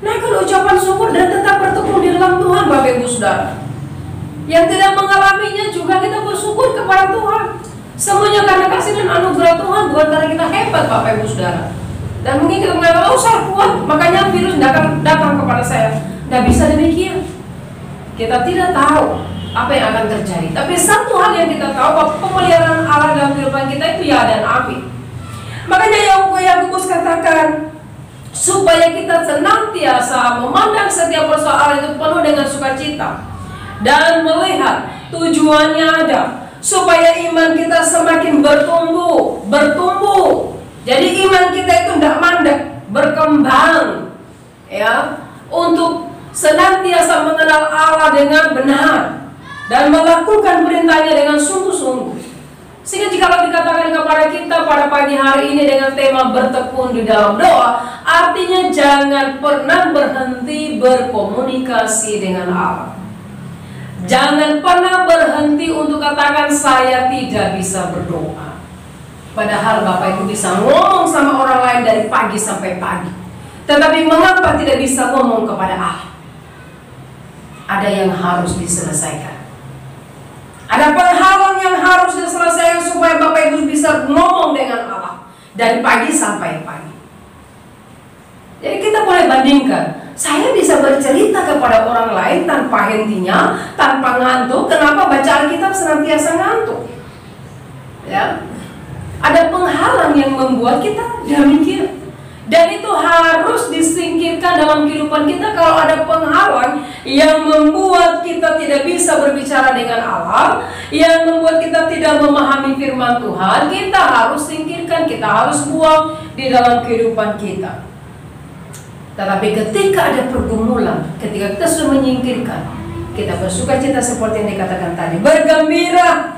Naikkan ucapan syukur dan tetap bertekun di dalam Tuhan Bapak Ibu Saudara. Yang tidak mengalaminya juga kita bersyukur kepada Tuhan. Semuanya karena kasih dan anugerah Tuhan, bukan karena kita hebat, Bapak Ibu Saudara. Dan mungkin kita mengatakan, oh saya kuat, makanya virus datang kepada saya. Tidak bisa demikian. Kita tidak tahu apa yang akan terjadi. Tapi satu hal yang kita tahu, bahwa pemeliharaan Allah dalam kehidupan kita itu ya dan amin. Makanya Yakobus katakan, supaya kita senantiasa memandang setiap persoalan itu penuh dengan sukacita dan melihat tujuannya ada, supaya iman kita semakin bertumbuh. Jadi iman kita itu tidak mandek, berkembang, ya, untuk senantiasa mengenal Allah dengan benar dan melakukan perintahnya dengan sungguh-sungguh. Sehingga jika dikatakan kepada kita pada pagi hari ini dengan tema bertekun di dalam doa, artinya jangan pernah berhenti berkomunikasi dengan Allah. Jangan pernah berhenti untuk katakan saya tidak bisa berdoa. Padahal Bapak Ibu bisa ngomong sama orang lain dari pagi sampai pagi. Tetapi mengapa tidak bisa ngomong kepada Allah? Ada yang harus diselesaikan. Ada penghalang yang harus diselesaikan supaya Bapak Ibu bisa ngomong dengan Allah dari pagi sampai pagi. Jadi kita boleh bandingkan, saya bisa bercerita kepada orang lain tanpa hentinya, tanpa ngantuk. Kenapa baca Alkitab senantiasa ngantuk? Ya, ada penghalang yang membuat kita demikian. Dan itu harus disingkirkan dalam kehidupan kita. Kalau ada penghalang yang membuat kita tidak bisa berbicara dengan Allah, yang membuat kita tidak memahami firman Tuhan, kita harus singkirkan, kita harus buang di dalam kehidupan kita. Tetapi ketika ada pergumulan, ketika kita sudah menyingkirkan, kita bersukacita seperti yang dikatakan tadi, bergembira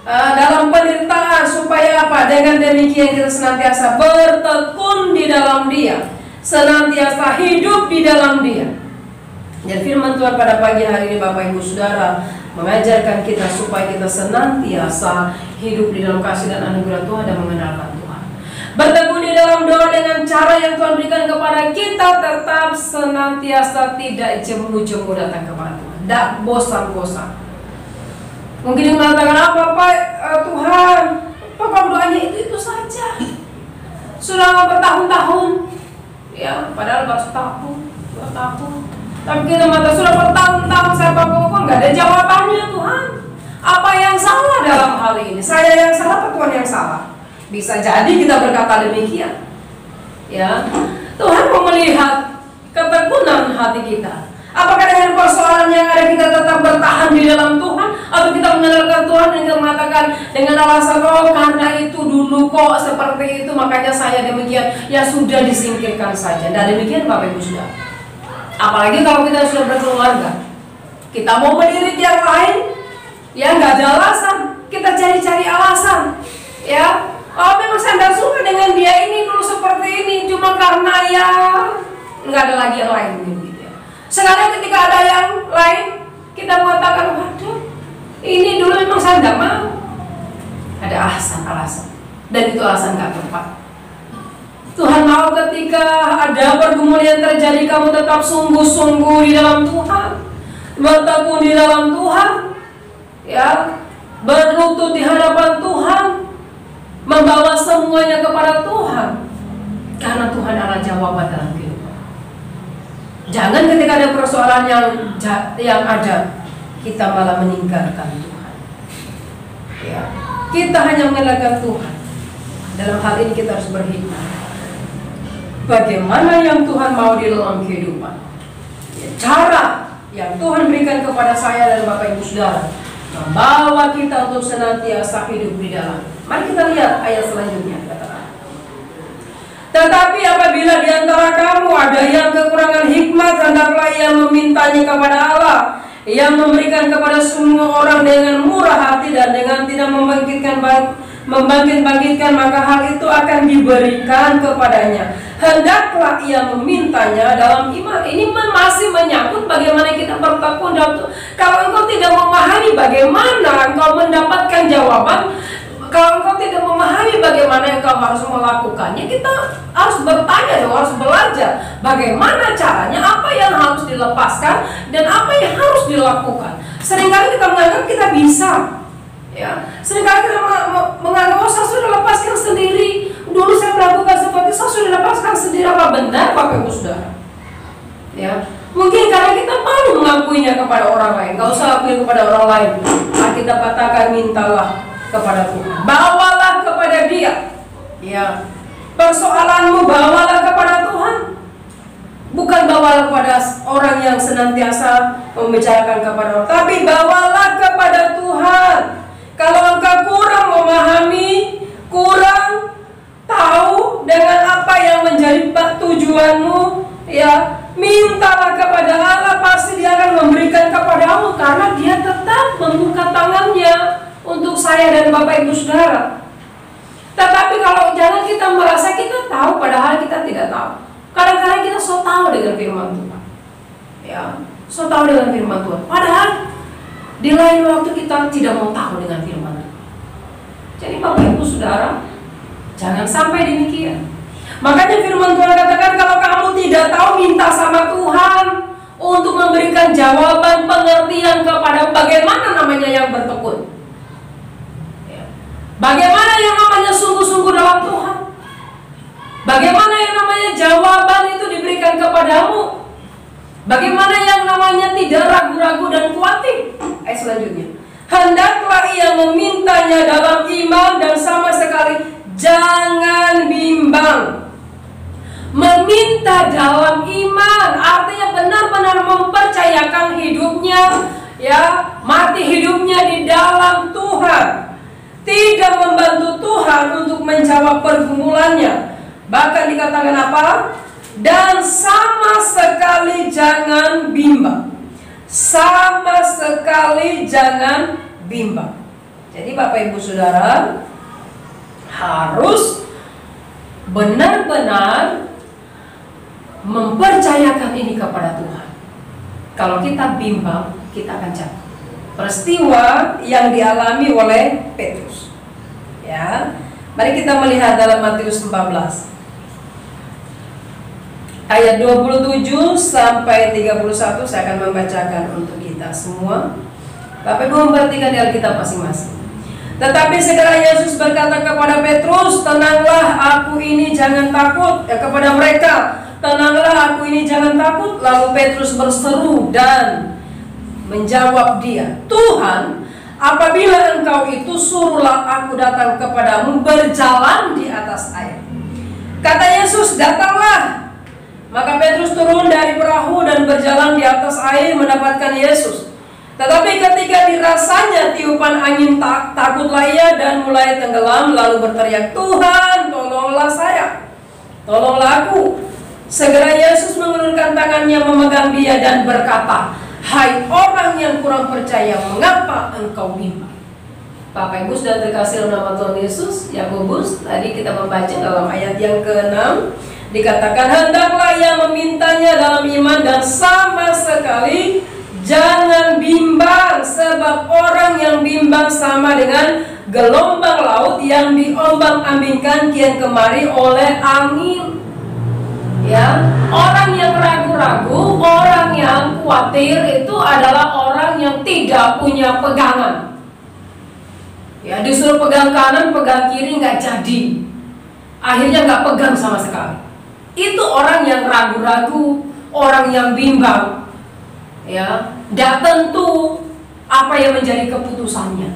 dalam penderitaan, supaya apa? Dengan demikian kita senantiasa bertekun di dalam Dia, senantiasa hidup di dalam Dia. Dan firman Tuhan pada pagi hari ini Bapak Ibu Saudara mengajarkan kita supaya kita senantiasa hidup di dalam kasih dan anugerah Tuhan dan mengenalkan Tuhan. Bertekun di dalam doa dengan cara yang Tuhan berikan kepada kita, tetap senantiasa tidak jemu-jemu datang kepada Tuhan, tidak bosan-bosan. Mungkin yang mengatakan apa Pak, Tuhan, Bapak doanya itu saja. Sudah bertahun-tahun, ya, padahal baru setahun, 2 tahun. Tapi kita mata sudah bertahun-tahun saya Bapak nggak ada jawabannya Tuhan. Apa yang salah dalam hal ini? Saya yang salah atau Tuhan yang salah? Bisa jadi kita berkata demikian. Ya, Tuhan mau melihat ketekunan hati kita. Apakah dengan persoalan yang ada kita tetap bertahan di dalam Tuhan, atau kita mengenalkan Tuhan dan kita mengatakan dengan alasan oh karena itu dulu kok seperti itu makanya saya demikian, ya sudah disingkirkan saja. Dan demikian Bapak Ibu sudah. Apalagi kalau kita sudah berkeluarga, kita mau melirik yang lain, ya nggak ada alasan, kita cari-cari alasan, ya. Oh memang saya tidak suka dengan dia ini dulu seperti ini, cuma karena ya nggak ada lagi yang lain gitu. Sekarang ketika ada yang lain, kita mengatakan, waduh, ini dulu memang saya tidak mau. Ada alasan-alasan, dan itu alasan nggak tepat. Tuhan mau ketika ada pergumulan yang terjadi, kamu tetap sungguh-sungguh di dalam Tuhan, bertekun di dalam Tuhan, ya, berlutut di hadapan Tuhan, membawa semuanya kepada Tuhan, karena Tuhan adalah jawaban dalam kehidupan. Jangan ketika ada persoalan yang ada, kita malah meninggalkan Tuhan. Ya, kita hanya mengenalkan Tuhan. Dalam hal ini kita harus berhikmat. Bagaimana yang Tuhan mau di dalam kehidupan? Ya, cara yang Tuhan berikan kepada saya dan Bapak Ibu Saudara membawa kita untuk senantiasa hidup di dalam. Mari kita lihat ayat selanjutnya. Tetapi apabila di antara kamu ada yang kekurangan hikmat, hendaklah ia memintanya kepada Allah, yang memberikan kepada semua orang dengan murah hati dan dengan tidak membangkit-bangkitkan, maka hal itu akan diberikan kepadanya. Hendaklah ia memintanya dalam iman. Ini masih menyangkut bagaimana kita bertekun. Kalau engkau tidak memahami bagaimana engkau mendapatkan jawaban, kalau engkau tidak memahami bagaimana engkau harus melakukannya, kita harus bertanya dong, harus belajar bagaimana caranya, apa yang harus dilepaskan dan apa yang harus dilakukan. Seringkali kita menganggap kita bisa, ya. Seringkali kita menganggap, oh saya sudah lepaskan sendiri. Dulu saya melakukan seperti saya sudah lepaskan sendiri. Apa benar, Bapak Ibu Saudara? Ya, mungkin karena kita malu mengakuinya kepada orang lain. Gak usah akui kepada orang lain. Kita katakan, mintalah kepada Tuhan, bawalah kepada Dia. Ya, persoalanmu bawalah kepada Tuhan. Bukan bawalah kepada orang yang senantiasa membicarakan kepada orang, tapi bawalah kepada Tuhan. Kalau engkau kurang memahami, kurang tahu dengan apa yang menjadi tujuanmu, ya, mintalah kepada Allah, pasti Dia akan memberikan kepadamu, karena Dia tetap membuka tangannya untuk saya dan Bapak Ibu Saudara. Tetapi kalau jangan kita merasa kita tahu, padahal kita tidak tahu. Kadang-kadang kita so tahu dengan firman Tuhan, ya, so tahu dengan firman Tuhan. Padahal di lain waktu kita tidak mau tahu dengan firman Tuhan. Jadi Bapak Ibu Saudara, jangan sampai demikian. Makanya firman Tuhan katakan, kalau kamu tidak tahu, minta sama Tuhan untuk memberikan jawaban pengertian kepada bagaimana namanya yang bertekun, ya. Bagaimana yang namanya sungguh-sungguh dalam Tuhan. Bagaimana yang namanya jawaban itu diberikan kepadamu. Bagaimana yang namanya tidak ragu-ragu dan khawatir. Ayat selanjutnya, hendaklah ia memintanya dalam iman dan sama sekali jangan bimbang. Meminta dalam iman artinya benar-benar mempercayakan hidupnya, ya, mati hidupnya di dalam Tuhan. Tidak membantu Tuhan untuk menjawab pergumulannya. Bahkan dikatakan apa? Dan sama sekali jangan bimbang. Sama sekali jangan bimbang. Jadi Bapak Ibu Saudara harus benar-benar mempercayakan ini kepada Tuhan. Kalau kita bimbang, kita akan jatuh. Peristiwa yang dialami oleh Petrus, ya. Mari kita melihat dalam Matius 14 ayat 27 sampai 31. Saya akan membacakan untuk kita semua. Bapak Ibu memperhatikan di Alkitab masing-masing. Tetapi segera Yesus berkata kepada Petrus, tenanglah, aku ini, jangan takut. Kepada mereka, tenanglah, aku ini, jangan takut. Lalu Petrus berseru dan menjawab dia, Tuhan, apabila Engkau itu, suruhlah aku datang kepadamu berjalan di atas air. Kata Yesus, datanglah. Maka Petrus turun dari perahu dan berjalan di atas air mendapatkan Yesus. Tetapi ketika dirasanya tiupan angin, takutlah ia dan mulai tenggelam, lalu berteriak, Tuhan, tolonglah saya, tolonglah aku. Segera Yesus mengulurkan tangannya memegang dia dan berkata, hai orang yang kurang percaya, mengapa engkau bimbang? Bapak Ibu sudah terkasih nama Tuhan Yesus. Yakobus tadi kita membaca dalam ayat yang ke-6, dikatakan hendaklah ia memintanya dalam iman dan sama sekali jangan bimbang, sebab orang yang bimbang sama dengan gelombang laut yang diombang-ambingkan kian kemari oleh angin. Ya, orang yang ragu-ragu, orang yang khawatir itu adalah orang yang tidak punya pegangan. Ya, disuruh pegang kanan, pegang kiri nggak jadi. Akhirnya nggak pegang sama sekali. Itu orang yang ragu-ragu, orang yang bimbang. Ya, tidak tentu apa yang menjadi keputusannya.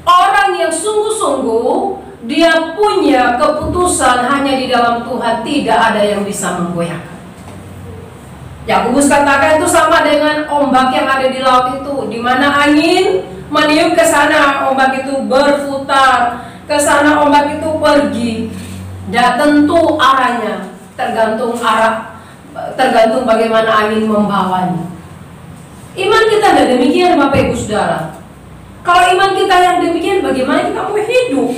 Orang yang sungguh-sungguh dia punya keputusan hanya di dalam Tuhan, tidak ada yang bisa menggoyahkan. Yakobus katakan itu sama dengan ombak yang ada di laut itu, di mana angin meniup ke sana, ombak itu berputar, ke sana ombak itu pergi. Tidak tentu arahnya, tergantung bagaimana angin membawanya. Iman kita tidak demikian, Bapak Ibu Saudara. Kalau iman kita yang demikian, bagaimana kita mau hidup?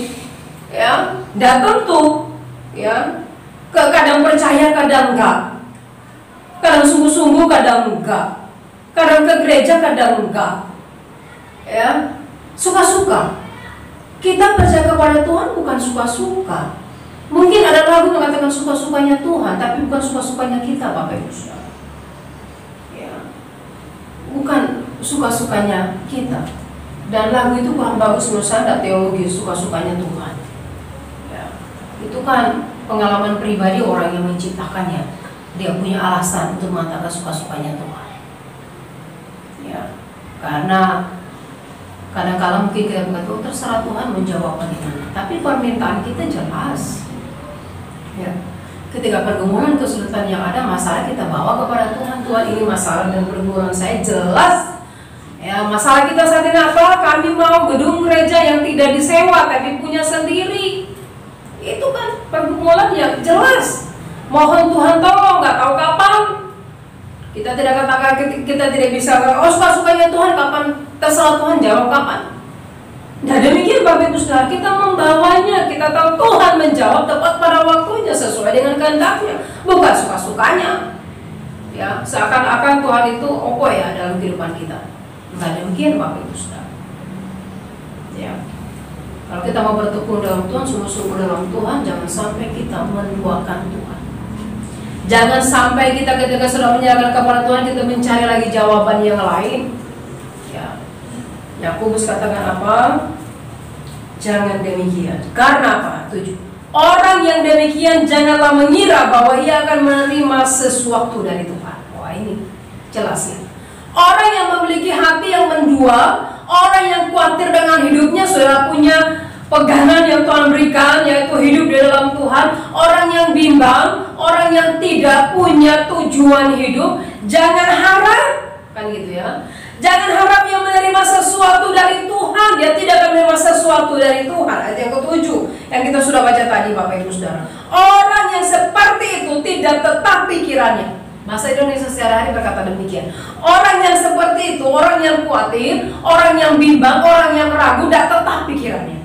Ya, tidak tentu. Ya, kadang percaya, kadang enggak. Kadang sungguh-sungguh, kadang enggak. Kadang ke gereja, kadang enggak. Ya, suka-suka. Kita percaya kepada Tuhan bukan suka-suka. Mungkin ada lagu mengatakan suka-sukanya Tuhan, tapi bukan suka-sukanya kita, Bapak Ibu Saudara. Ya. Bukan suka-sukanya kita. Dan lagu itu kurang bagus menurut saya, teologi suka-sukanya Tuhan. Ya, itu kan pengalaman pribadi orang yang menciptakannya. Dia punya alasan untuk mengatakan suka-sukanya Tuhan. Ya, karena kadang-kadang mungkin kita berkata, terserah Tuhan menjawab bagaimana. Tapi permintaan kita jelas. Ya, ketika pergumulan kesulitan yang ada, masalah kita bawa kepada Tuhan. Tuhan, ini masalah dan pergumulan saya jelas. Ya, masalah kita saat ini apa? Kami mau gedung gereja yang tidak disewa tapi punya sendiri. Itu kan pergumulan yang jelas. Mohon Tuhan tolong, nggak tahu kapan. Kita tidak katakan, kita tidak bisa, oh suka-sukanya Tuhan kapan, terserah Tuhan jawab kapan. Nah demikian Bapak Ibu Saudara, kita membawanya, kita tahu Tuhan menjawab tepat pada waktunya sesuai dengan kehendaknya, bukan suka-sukanya. Ya, seakan-akan Tuhan itu opo ya dalam kehidupan kita. Nah demikian Bapak Ibu Saudara. Ya, kalau kita mau bertekun dalam Tuhan, sungguh-sungguh dalam Tuhan, jangan sampai kita menduakan Tuhan. Jangan sampai kita ketika sudah menyerahkan kepada Tuhan, kita mencari lagi jawaban yang lain. Ya, Yakobus katakan apa? Jangan demikian. Karena apa? 7. Orang yang demikian janganlah mengira bahwa ia akan menerima sesuatu dari Tuhan. Wah ini jelas ya. Orang yang memiliki hati yang mendua, orang yang khawatir dengan hidupnya, saudara punya pegangan yang Tuhan berikan, yaitu hidup di dalam Tuhan. Orang yang bimbang, orang yang tidak punya tujuan hidup, jangan harap, kan gitu ya. Jangan harap yang menerima sesuatu dari Tuhan. Dia tidak akan menerima sesuatu dari Tuhan. Ayat yang ke-7 yang kita sudah baca tadi Bapak Ibu Saudara. Orang yang seperti itu tidak tetap pikirannya. Bahasa Indonesia sehari-hari berkata demikian. Orang yang seperti itu, orang yang khawatir, orang yang bimbang, orang yang ragu, tidak tetap pikirannya.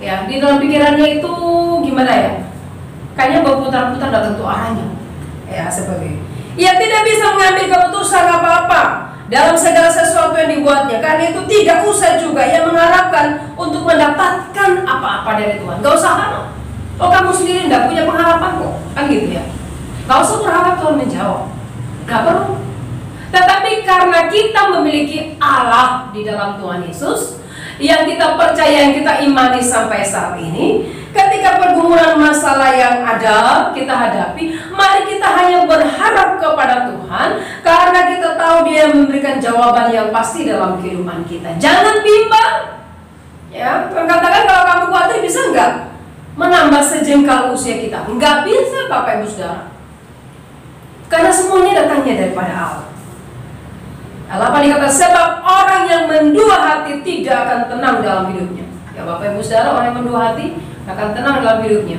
Ya, di dalam pikirannya itu gimana ya? Kayaknya berputar-putar tidak tentu arahnya. Ya, seperti ia tidak bisa mengambil keputusan apa-apa dalam segala sesuatu yang dibuatnya. Karena itu tidak usah juga ia mengharapkan untuk mendapatkan apa-apa dari Tuhan. Gak usah harap. Oh kamu sendiri tidak punya pengharapan kok, kan gitu ya. Gak usah berharap Tuhan menjawab. Gak perlu. Tetapi karena kita memiliki Allah di dalam Tuhan Yesus, yang kita percaya, yang kita imani sampai saat ini, ketika pergumulan masalah yang ada kita hadapi, mari kita hanya berharap kepada Tuhan, karena kita tahu Dia memberikan jawaban yang pasti dalam kehidupan kita. Jangan bimbang. Ya, Tuhan katakan kalau kamu khawatir bisa enggak menambah sejengkal usia kita? Enggak bisa Bapak Ibu Saudara. Karena semuanya datangnya daripada Allah. Allah dikata, sebab orang yang mendua hati tidak akan tenang dalam hidupnya. Ya Bapak Ibu Saudara, orang yang mendua hati akan tenang dalam hidupnya.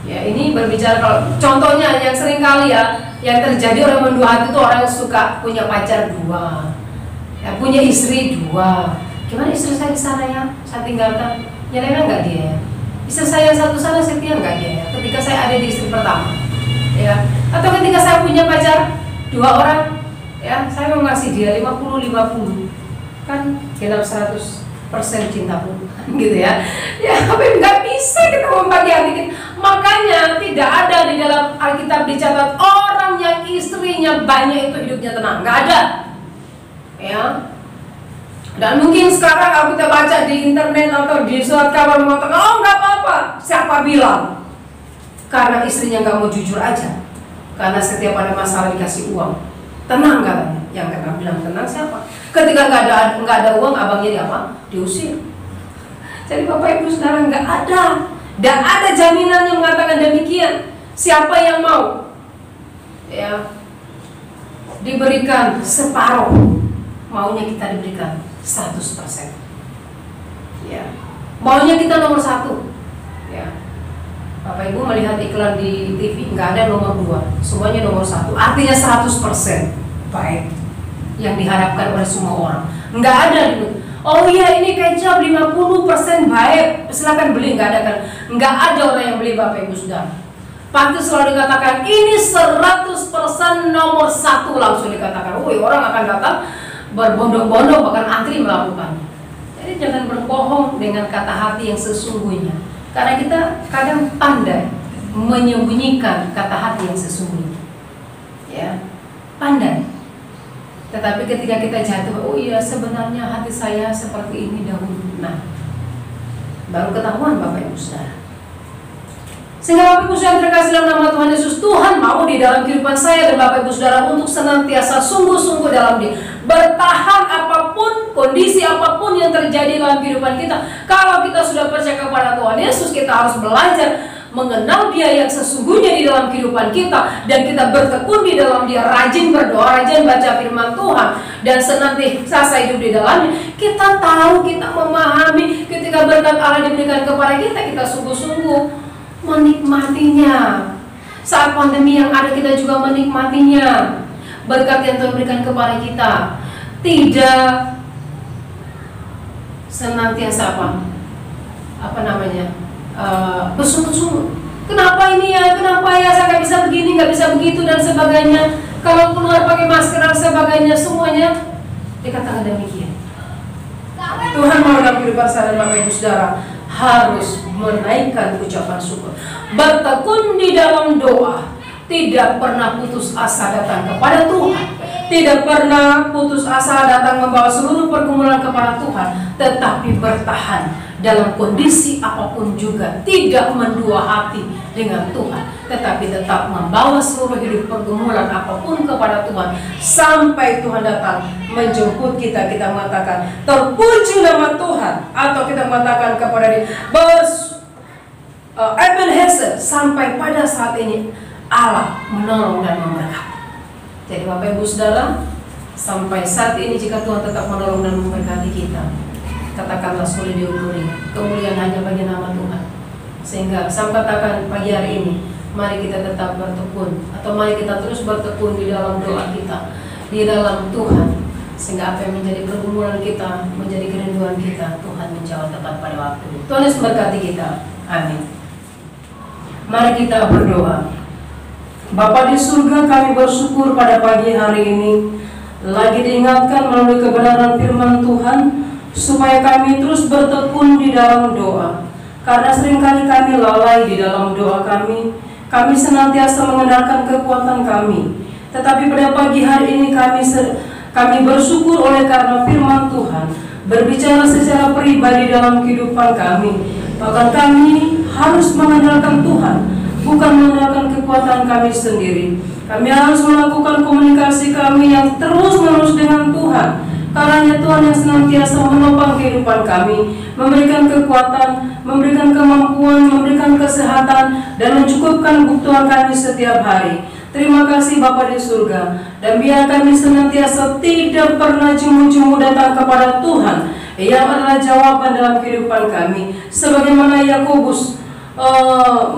Ya ini berbicara kalau contohnya yang sering kali ya yang terjadi, orang mendua hati itu orang yang suka punya pacar 2, ya, punya istri 2. Gimana istri saya di sana ya, saya tinggalkan, nyelena nggak dia ya? Istri saya satu sana setia nggak dia ya? Ketika saya ada di istri pertama, ya, atau ketika saya punya pacar 2 orang. Ya, saya mau ngasih dia 50-50, kan genap 100% cintaku, gitu ya. Ya, tapi nggak bisa kita membagi hati kita. Makanya tidak ada di dalam Alkitab dicatat orang yang istrinya banyak itu hidupnya tenang, nggak ada. Ya. Dan mungkin sekarang kalau kita baca di internet atau di surat kabar mengatakan, oh nggak apa-apa, siapa bilang? Karena istrinya nggak mau jujur aja, karena setiap ada masalah dikasih uang. Tenang katanya. Yang kakak bilang tenang siapa? Ketika nggak ada uang, abangnya di apa? Diusir. Jadi Bapak Ibu Saudara, nggak ada jaminan yang mengatakan demikian. Siapa yang mau ya diberikan separuh, maunya kita diberikan 100%. Ya, maunya kita nomor 1. Ya. Bapak Ibu melihat iklan di TV, nggak ada nomor 2, semuanya nomor 1. Artinya 100% baik yang diharapkan oleh semua orang. Nggak ada gitu. Oh iya ini kecap 50% baik, silakan beli, nggak ada kan? Nggak ada orang yang beli Bapak Ibu Saudara. Pasti selalu dikatakan ini 100% nomor 1, langsung dikatakan. Wih, orang akan datang berbondong-bondong bahkan antri melakukannya. Jadi jangan berbohong dengan kata hati yang sesungguhnya. Karena kita kadang pandai menyembunyikan kata hati yang sesungguhnya. Ya, pandai. Tetapi ketika kita jatuh, oh iya sebenarnya hati saya seperti ini dahulu. Nah, baru ketahuan Bapak Ibu Saudara. Sehingga Bapak Ibu Saudara terkasih dalam nama Tuhan Yesus, Tuhan mau di dalam kehidupan saya dan Bapak Ibu Saudara untuk senantiasa sungguh-sungguh dalam Dia, bertahan apapun kondisi apapun yang terjadi dalam kehidupan kita. Kalau kita sudah percaya kepada Tuhan Yesus, kita harus belajar mengenal Dia yang sesungguhnya di dalam kehidupan kita, dan kita bertekun di dalam Dia, rajin berdoa, rajin baca firman Tuhan, dan senantiasa hidup di dalamnya. Kita tahu, kita memahami ketika berkat Allah diberikan kepada kita, kita sungguh-sungguh menikmatinya. Saat pandemi yang ada, kita juga menikmatinya. Berkat yang Tuhan berikan kepada kita, tidak senantiasa bersungut-sungut. Kenapa ini ya? Kenapa ya? Saya nggak bisa begini, nggak bisa begitu dan sebagainya. Kalau keluar pakai masker dan sebagainya, semuanya dikatakan demikian. Tuhan mau dalam kehidupan saya dan Bapak Ibu Saudara harus menaikkan ucapan syukur, bertekun di dalam doa, tidak pernah putus asa datang kepada Tuhan, tidak pernah putus asa datang membawa seluruh pergumulan kepada Tuhan, tetapi bertahan dalam kondisi apapun juga, tidak mendua hati dengan Tuhan, tetapi tetap membawa seluruh hidup pergumulan apapun kepada Tuhan sampai Tuhan datang menjemput kita. Kita mengatakan terpuji nama Tuhan, atau kita mengatakan kepada Dia Ebenezer, sampai pada saat ini Allah menolong dan memberkati. Jadi Bapak Ibu Saudara, sampai saat ini jika Tuhan tetap menolong dan memberkati kita, katakanlah sulit diukuri, kemuliaan hanya bagi nama Tuhan. Sehingga saya katakan pagi hari ini, mari kita tetap bertekun, atau mari kita terus bertekun di dalam doa kita, di dalam Tuhan, sehingga apa yang menjadi pergumulan kita, menjadi kerinduan kita, Tuhan menjawab tepat pada waktu. Tuhan Yesus memberkati kita. Amin. Mari kita berdoa. Bapa di surga, kami bersyukur pada pagi hari ini lagi diingatkan melalui kebenaran firman Tuhan, supaya kami terus bertekun di dalam doa. Karena seringkali kami lalai di dalam doa kami senantiasa mengandalkan kekuatan kami. Tetapi pada pagi hari ini kami bersyukur oleh karena firman Tuhan berbicara secara pribadi dalam kehidupan kami. Bahkan kami harus mengandalkan Tuhan, bukan mengandalkan kekuatan kami sendiri. Kami harus melakukan komunikasi kami yang terus-menerus dengan Tuhan. Karena Tuhan yang senantiasa menopang kehidupan kami, memberikan kekuatan, memberikan kemampuan, memberikan kesehatan, dan mencukupkan kebutuhan kami setiap hari. Terima kasih Bapa di surga, dan biar kami senantiasa tidak pernah jemu-jemu datang kepada Tuhan yang adalah jawaban dalam kehidupan kami. Sebagaimana Yakobus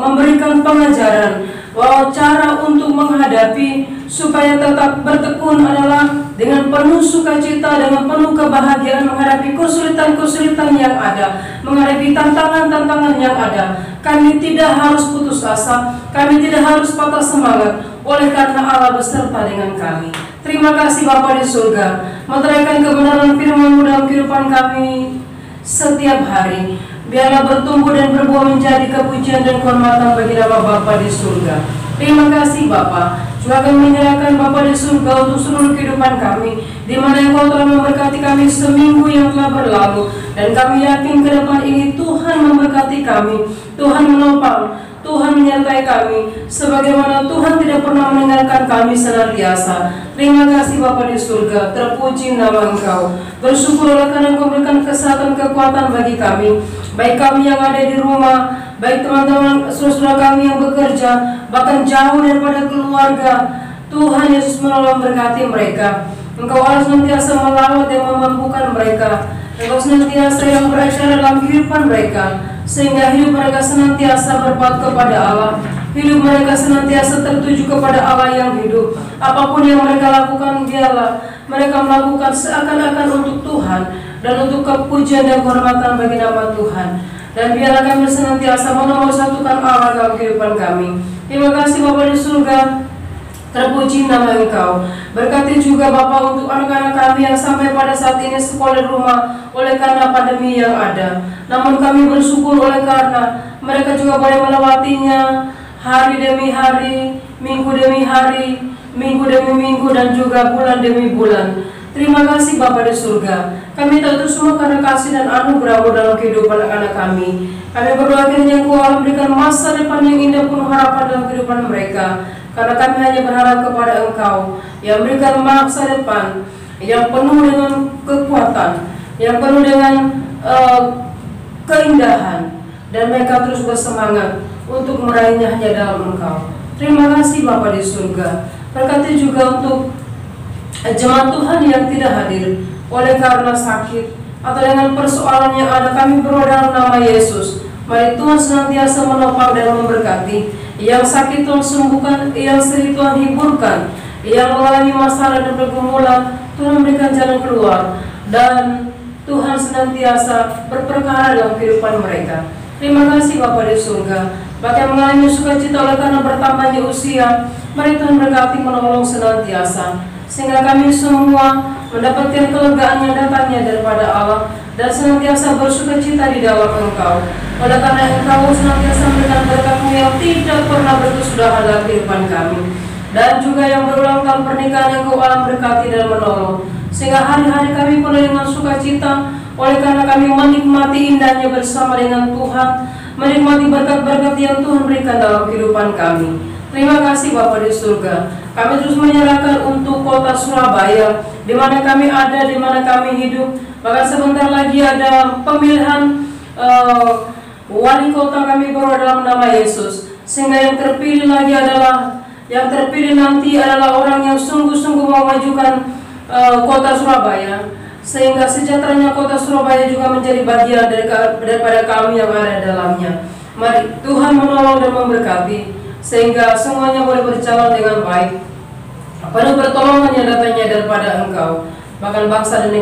memberikan pengajaran bahwa cara untuk menghadapi supaya tetap bertekun adalah dengan penuh sukacita, dengan penuh kebahagiaan menghadapi kesulitan-kesulitan yang ada, menghadapi tantangan-tantangan yang ada. Kami tidak harus putus asa, kami tidak harus patah semangat, oleh karena Allah beserta dengan kami. Terima kasih Bapa di surga, meteraikan kebenaran firman-Mu dalam kehidupan kami setiap hari. Biarlah bertumbuh dan berbuah menjadi kepujian dan kehormatan bagi nama Bapa di surga. Terima kasih Bapa. Juga kami menyerahkan Bapa di surga untuk seluruh kehidupan kami, di mana Engkau telah memberkati kami seminggu yang telah berlalu, dan kami yakin ke depan ini Tuhan memberkati kami, Tuhan menopang, Tuhan menyertai kami, sebagaimana Tuhan tidak pernah meninggalkan kami senantiasa. Terima kasih Bapa di surga, terpuji nama Engkau. Bersyukur oleh karena Engkau memberikan kesehatan, kekuatan bagi kami, baik kami yang ada di rumah, baik teman-teman saudara kami yang bekerja, bahkan jauh daripada keluarga. Tuhan Yesus menolong berkati mereka. Engkau Allah senantiasa melawat dan memampukan mereka. Engkau senantiasa yang beracara dalam kehidupan mereka, sehingga hidup mereka senantiasa berpaut kepada Allah. Hidup mereka senantiasa tertuju kepada Allah yang hidup. Apapun yang mereka lakukan, biarlah mereka melakukan seakan-akan untuk Tuhan dan untuk kepujian dan kehormatan bagi nama Tuhan. Dan biarlah kami senantiasa menomorsatukan Allah dalam kehidupan kami. Terima kasih Bapa di surga, terpuji nama Engkau. Berkati juga Bapa untuk anak-anak kami yang sampai pada saat ini sekolah di rumah oleh karena pandemi yang ada. Namun kami bersyukur oleh karena mereka juga boleh melewatinya hari demi hari, minggu demi hari, minggu demi minggu dan juga bulan demi bulan. Terima kasih Bapa di surga. Kami tahu itu semua karena kasih dan anugerah-Mu dalam kehidupan anak-anak kami. Kami berdoa kiranya Engkau Allah berikan masa depan yang indah penuh harapan dalam kehidupan mereka. Karena kami hanya berharap kepada Engkau yang berikan masa depan yang penuh dengan kekuatan, yang penuh dengan keindahan, dan mereka terus bersemangat untuk meraihnya hanya dalam Engkau. Terima kasih Bapa di surga. Berkati juga untuk jemaat Tuhan yang tidak hadir oleh karena sakit atau dengan persoalan yang ada, kami berdoa dalam nama Yesus. Mari Tuhan senantiasa menopang dan memberkati. Yang sakit Tuhan sembuhkan, yang sedih Tuhan hiburkan, yang mengalami masalah dan pergumulan Tuhan berikan jalan keluar, dan Tuhan senantiasa berperkara dalam kehidupan mereka. Terima kasih Bapa di surga. Bagi yang mengalami sukacita oleh karena bertambahnya usia, mari Tuhan berkati menolong senantiasa, sehingga kami semua mendapatkan kelegaan yang datangnya daripada Allah dan senantiasa bersukacita di dalam Engkau. Oleh karena Engkau senantiasa memberikan berkat-Mu yang tidak pernah berkesudahan dalam kehidupan kami, dan juga yang berulang tahun pernikahan yang Engkau alam berkati dan menolong, sehingga hari-hari kami penuh dengan sukacita oleh karena kami menikmati indahnya bersama dengan Tuhan, menikmati berkat-berkat yang Tuhan berikan dalam kehidupan kami. Terima kasih Bapa di surga. Kami terus menyerahkan untuk kota Surabaya, di mana kami ada, di mana kami hidup. Bahkan sebentar lagi ada pemilihan wali kota, kami berdoa dalam nama Yesus, sehingga yang terpilih nanti adalah orang yang sungguh-sungguh mau majukan kota Surabaya, sehingga sejahteranya kota Surabaya juga menjadi bagian daripada kami yang ada dalamnya. Mari Tuhan menolong dan memberkati, sehingga semuanya boleh berjalan dengan baik. Penuh pertolongan yang datangnya daripada Engkau. Bahkan bangsa dan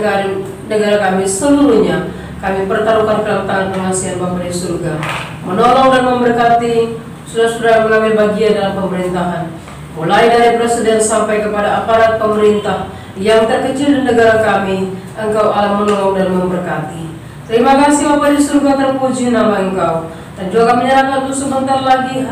negara kami seluruhnya, kami pertaruhkan ke dalam tangan pengasihan Bapa di surga. Menolong dan memberkati saudara-saudara mengambil bagian dalam pemerintahan, mulai dari presiden sampai kepada aparat pemerintah yang terkecil di negara kami. Engkau Allah menolong dan memberkati. Terima kasih Bapa di surga, terpuji nama Engkau. Dan juga menyerahkan untuk sebentar lagi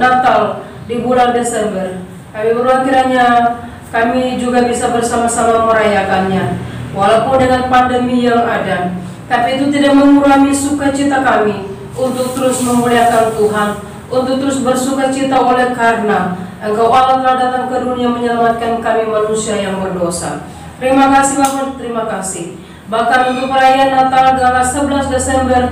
Natal di bulan Desember. Kami berdoa kiranya kami juga bisa bersama-sama merayakannya, walaupun dengan pandemi yang ada, tapi itu tidak mengurangi sukacita kami untuk terus memuliakan Tuhan, untuk terus bersukacita oleh karena Engkau Allah telah datang ke dunia menyelamatkan kami manusia yang berdosa. Terima kasih Bapak, terima kasih. Bahkan untuk perayaan Natal tanggal 11 Desember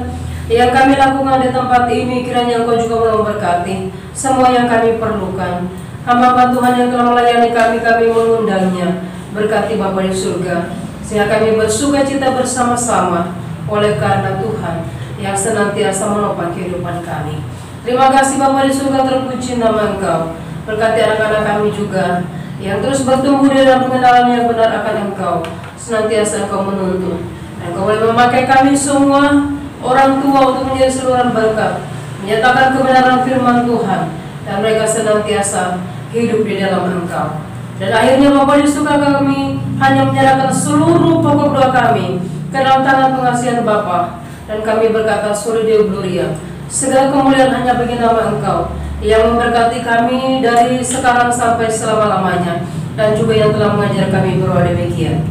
yang kami lakukan di tempat ini, kiranya Engkau juga memberkati semua yang kami perlukan. Hamba Tuhan yang telah melayani kami mengundangnya. Berkati Bapa di surga, sehingga kami bersukacita bersama-sama oleh karena Tuhan yang senantiasa menopang kehidupan kami. Terima kasih Bapa di surga, terpuji nama Engkau. Berkati anak-anak kami juga yang terus bertumbuh di dalam pengenalan yang benar akan Engkau. Senantiasa Engkau menuntun, Engkau boleh memakai kami semua orang tua untuk menjadi saluran berkat, menyatakan kebenaran firman Tuhan, dan mereka senantiasa hidup di dalam Engkau. Dan akhirnya Bapa di surga, kami hanya menyerahkan seluruh pokok doa kami ke dalam tangan pengasihan Bapa, dan kami berkata Soli Deo Gloria, segala kemuliaan hanya bagi nama Engkau yang memberkati kami dari sekarang sampai selama-lamanya, dan juga yang telah mengajar kami berdoa demikian.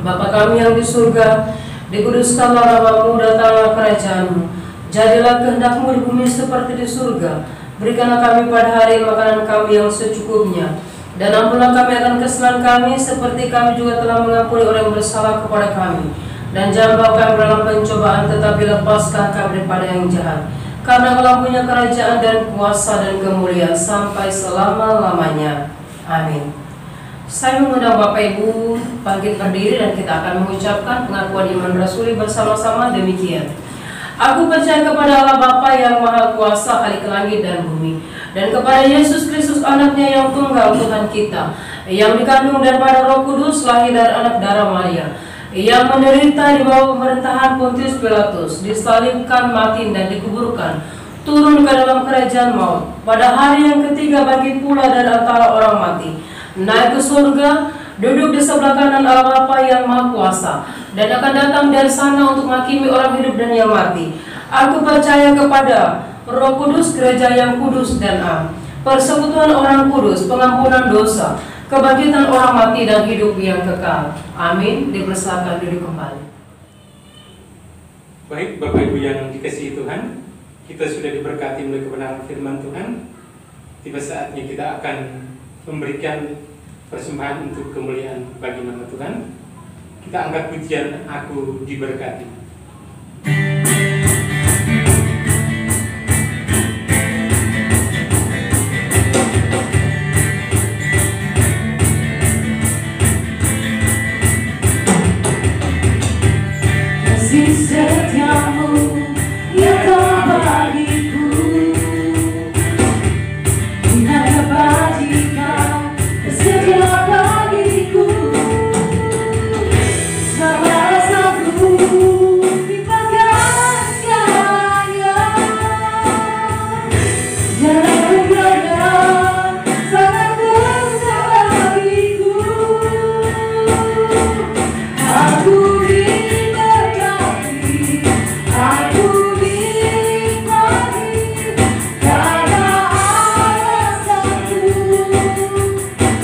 Bapa kami yang di surga, dikuduskanlah nama-Mu, datanglah kerajaan-Mu, jadilah kehendak-Mu di bumi seperti di surga. Berikanlah kami pada hari makanan kami yang secukupnya, dan ampunlah kami akan kesalahan kami seperti kami juga telah mengampuni orang yang bersalah kepada kami. Dan jangan bawa kami dalam pencobaan, tetapi lepaskan kami daripada yang jahat. Karena Engkau punya kerajaan dan kuasa dan kemuliaan sampai selama-lamanya. Amin. Saya mengundang Bapak Ibu bangkit berdiri dan kita akan mengucapkan pengakuan iman rasuli bersama-sama demikian. Aku percaya kepada Allah Bapa yang Maha Kuasa, Khalik langit dan bumi, dan kepada Yesus Kristus anaknya yang tunggal Tuhan kita, yang dikandung daripada Roh Kudus, lahir dari anak darah Maria, yang menderita di bawah pemerintahan Pontius Pilatus, disalibkan, mati dan dikuburkan, turun ke dalam kerajaan maut, pada hari yang ketiga bangkit pula dari antara orang mati, naik ke surga, duduk di sebelah kanan Allah Bapa yang Maha Kuasa, dan akan datang dari sana untuk menghakimi orang hidup dan yang mati. Aku percaya kepada Roh Kudus, gereja yang kudus dan am, persekutuan orang kudus, pengampunan dosa, kebangkitan orang mati dan hidup yang kekal. Amin. Dipersilakan duduk kembali. Baik, Bapak Ibu yang dikasihi Tuhan, kita sudah diberkati oleh kebenaran firman Tuhan. Tiba saatnya kita akan memberikan persembahan untuk kemuliaan bagi nama Tuhan. Kita angkat pujian Aku Diberkati. Kasih setiamu yang kau bagiku, dengan kebajikan setia bagiku, segala rasaku dipakai segalanya. Jalan berada sangat besar bagiku. Aku aku dinikmati karena alasanku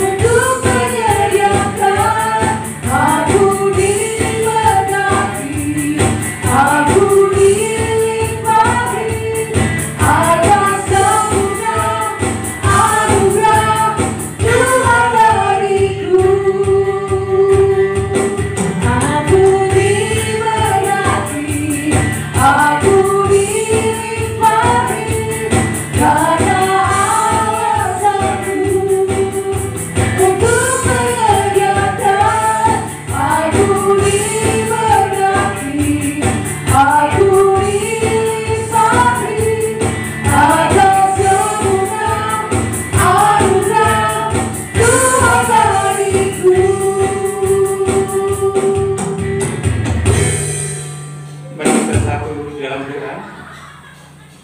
untuk menyediakan. Aku diberkati, aku dinikmati atas sempurna anugerah Tuhan beriku. Aku diberkati, aku dinikmati karena alasanku untuk menyediakan. Aku diberkati, aku dinikmati atas sempurna anugerah Tuhan beriku. Mari kita bersatu dalam doa.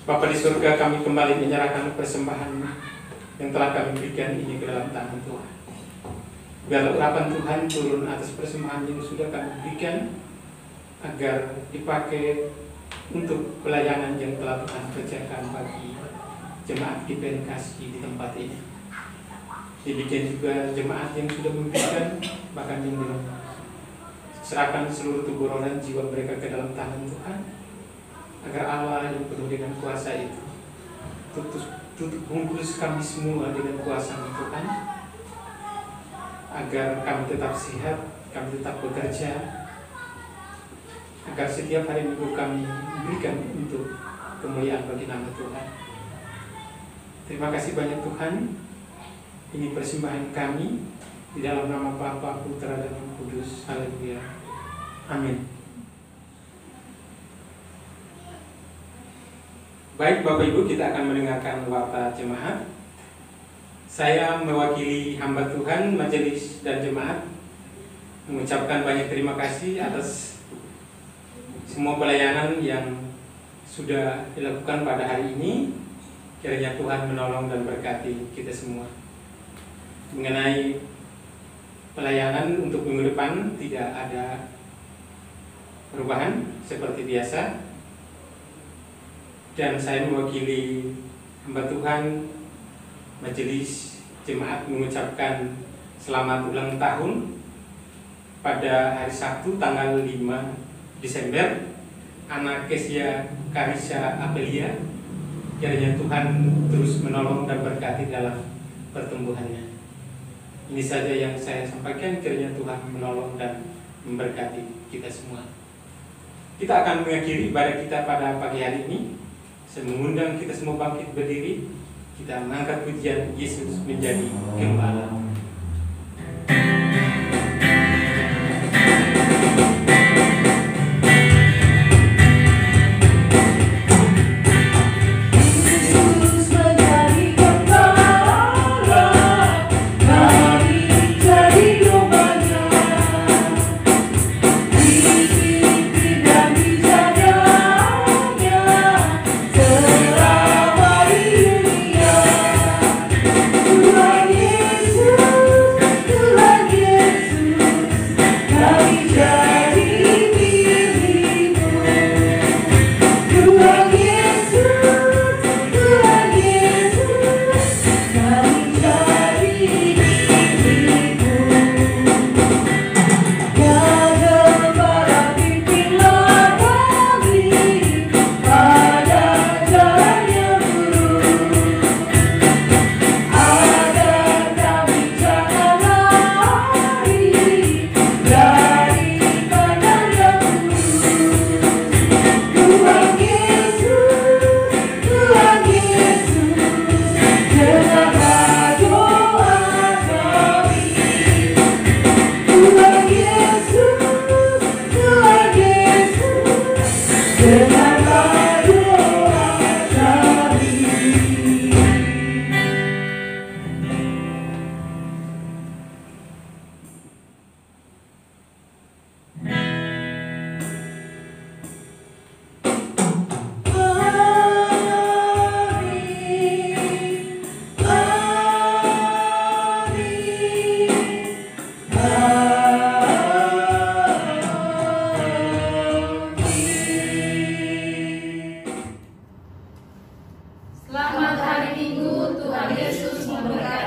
Bapa di surga, kami kembali menyerahkan persembahan yang telah kami berikan ini ke dalam tangan Tuhan. Biarlah urapan Tuhan turun atas persembahan yang sudah kami berikan, agar dipakai untuk pelayanan yang telah Tuhan kerjakan bagi jemaat GPN Kasih di tempat ini. Demikian juga jemaat yang sudah memberikan, bahkan yang belum, serahkan seluruh tubuh roh dan jiwa mereka ke dalam tangan Tuhan, agar Allah yang penuh dengan kuasa itu tutup bungkus kami semua dengan kuasa Tuhan, agar kami tetap sehat, kami tetap bekerja, agar setiap hari minggu kami berikan untuk kemuliaan bagi nama Tuhan. Terima kasih banyak Tuhan. Ini persembahan kami di dalam nama Bapa, Putra dan Roh Kudus. Haleluya. Amin. Baik Bapak Ibu, kita akan mendengarkan warta jemaat. Saya mewakili hamba Tuhan, majelis dan jemaat, mengucapkan banyak terima kasih atas semua pelayanan yang sudah dilakukan pada hari ini. Kiranya Tuhan menolong dan berkati kita semua. Mengenai pelayanan untuk minggu depan, tidak ada perubahan seperti biasa. Dan saya mewakili hamba Tuhan, majelis jemaat, mengucapkan selamat ulang tahun pada hari Sabtu tanggal 5 Desember anak Kesia Karisa Apelia. Kiranya Tuhan terus menolong dan berkati dalam pertumbuhannya. Ini saja yang saya sampaikan. Kiranya Tuhan menolong dan memberkati kita semua. Kita akan mengakhiri ibadah kita pada pagi hari ini. Saya mengundang kita semua bangkit berdiri. Kita mengangkat pujian Yesus menjadi gembala. Tuhan Yesus Selamat hari Minggu, Tuhan Yesus memberkati.